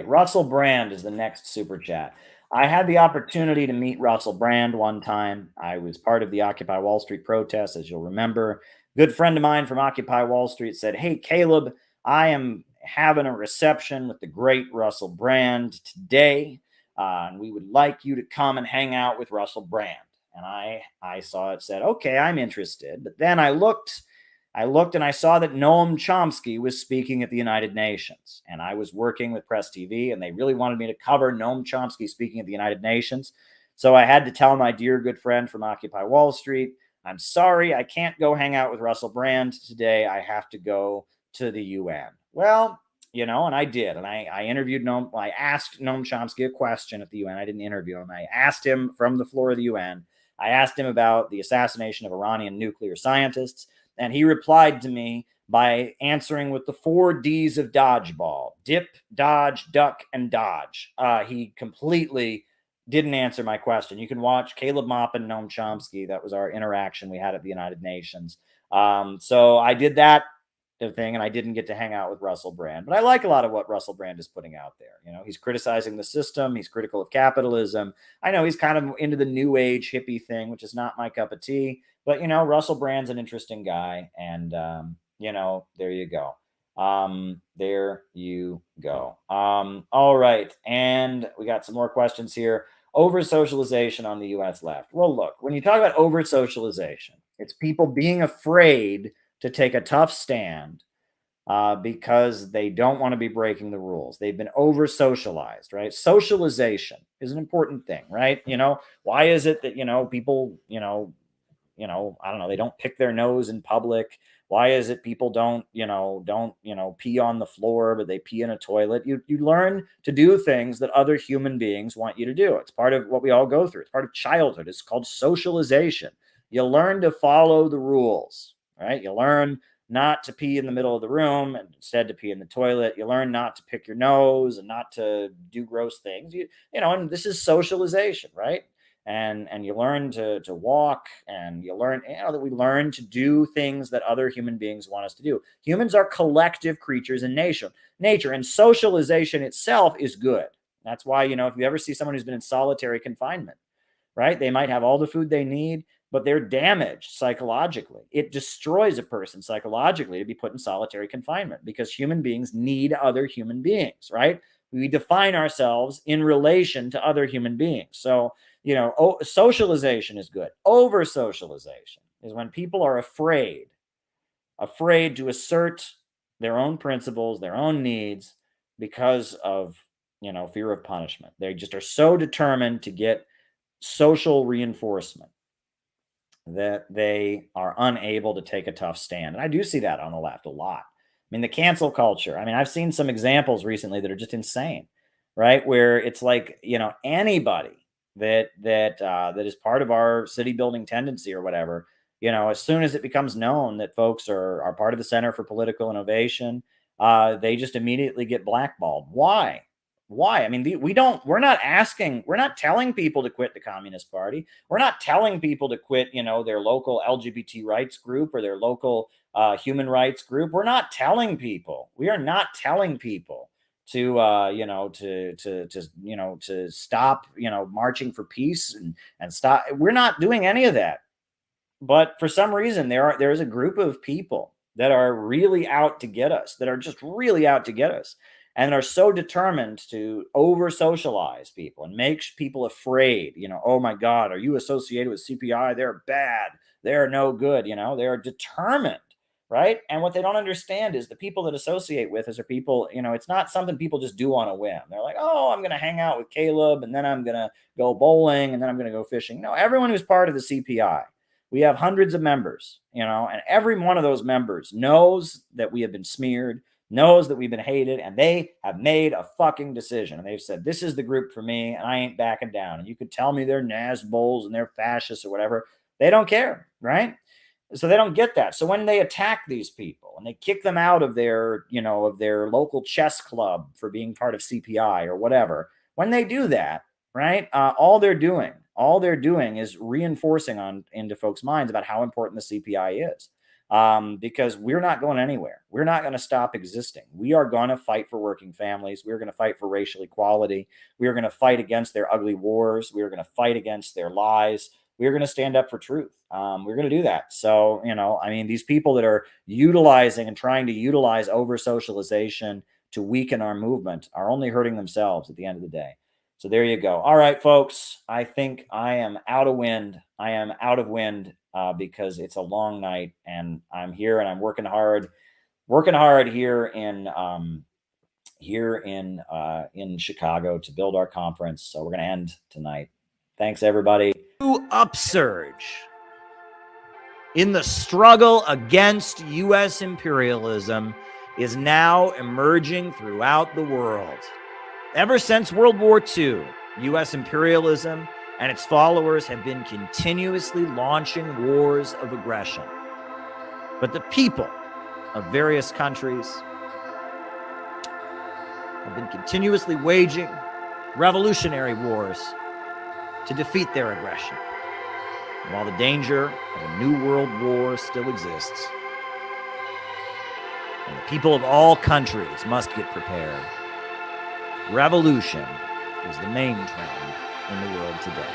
Russell Brand is the next super chat. I had the opportunity to meet Russell Brand one time. I was part of the Occupy Wall Street protests, as you'll remember. Good friend of mine from Occupy Wall Street said, hey, Caleb, I am having a reception with the great Russell Brand today, and we would like you to come and hang out with Russell Brand. And I saw it said, okay, I'm interested. But then I looked and I saw that Noam Chomsky was speaking at the United Nations. And I was working with Press TV, and they really wanted me to cover Noam Chomsky speaking at the United Nations. So I had to tell my dear good friend from Occupy Wall Street, I'm sorry, I can't go hang out with Russell Brand today. I have to go to the UN. Well, and I did. And I interviewed Noam. I asked Noam Chomsky a question at the UN. I didn't interview him. I asked him from the floor of the UN. I asked him about the assassination of Iranian nuclear scientists. And he replied to me by answering with the 4 Ds of dodgeball: dip, dodge, duck, and dodge. He completely didn't answer my question. You can watch Caleb Maupin, Noam Chomsky. That was our interaction we had at the United Nations. So I did that thing, and I didn't get to hang out with Russell Brand. But I like a lot of what Russell Brand is putting out there. He's criticizing the system. He's critical of capitalism. I know he's kind of into the new age hippie thing, which is not my cup of tea. But, Russell Brand's an interesting guy. And, there you go. There you go. All right. And we got some more questions here. Over-socialization on the U.S. left. Well, look, when you talk about over-socialization, it's people being afraid to take a tough stand because they don't want to be breaking the rules. They've been over-socialized, right? Socialization is an important thing, right? Why is it that, people, I don't know, they don't pick their nose in public? Why is it people don't pee on the floor, but they pee in a toilet? You learn to do things that other human beings want you to do. It's part of what we all go through. It's part of childhood. It's called socialization. You learn to follow the rules, right? You learn not to pee in the middle of the room and instead to pee in the toilet. You learn not to pick your nose and not to do gross things. And this is socialization, right? and you learn to walk, and you learn, that we learn to do things that other human beings want us to do. Humans are collective creatures in nature, and socialization itself is good. That's why, if you ever see someone who's been in solitary confinement, right, they might have all the food they need, but they're damaged psychologically. It destroys a person psychologically to be put in solitary confinement, because human beings need other human beings, right? We define ourselves in relation to other human beings. So, socialization is good. Over-socialization is when people are afraid to assert their own principles, their own needs, because of, fear of punishment. They just are so determined to get social reinforcement that they are unable to take a tough stand. And I do see that on the left a lot. I mean, the cancel culture. I mean, I've seen some examples recently that are just insane, right? Where it's like, anybody that is part of our city building tendency or whatever, as soon as it becomes known that folks are part of the Center for Political Innovation, they just immediately get blackballed. Why? I mean, we're not telling people to quit the Communist Party. We're not telling people to quit, their local LGBT rights group or their local human rights group. We are not telling people to stop, marching for peace and stop. We're not doing any of that. But for some reason, there is a group of people that are really out to get us, that are just really out to get us, and are so determined to over-socialize people and make people afraid. Oh my God, are you associated with CPI? They're bad. They're no good. They're determined, right? And what they don't understand is the people that associate with us are people, it's not something people just do on a whim. They're like, oh, I'm going to hang out with Caleb, and then I'm going to go bowling, and then I'm going to go fishing. No, everyone who's part of the CPI, we have hundreds of members, and every one of those members knows that we have been smeared, knows that we've been hated, and they have made a fucking decision. And they've said, this is the group for me, and I ain't backing down. And you could tell me they're Nazbols and they're fascists or whatever. They don't care, right? So they don't get that. So when they attack these people and they kick them out of their, of their local chess club for being part of CPI or whatever, when they do that, right, all they're doing is reinforcing into folks' minds about how important the CPI is. Because we're not going anywhere. We're not going to stop existing. We are going to fight for working families. We're going to fight for racial equality. We are going to fight against their ugly wars. We are going to fight against their lies. We are going to stand up for truth. We're going to do that. So, these people that are utilizing and trying to utilize over-socialization to weaken our movement are only hurting themselves at the end of the day. So there you go. All right, folks, I think I am out of wind. I am out of wind because it's a long night, and I'm here and I'm working hard here in Chicago to build our conference. So we're going to end tonight. Thanks, everybody. New upsurge in the struggle against U.S. imperialism is now emerging throughout the world. Ever since World War II, U.S. imperialism and its followers have been continuously launching wars of aggression. But the people of various countries have been continuously waging revolutionary wars to defeat their aggression. And while the danger of a new world war still exists, and the people of all countries must get prepared, revolution is the main trend in the world today.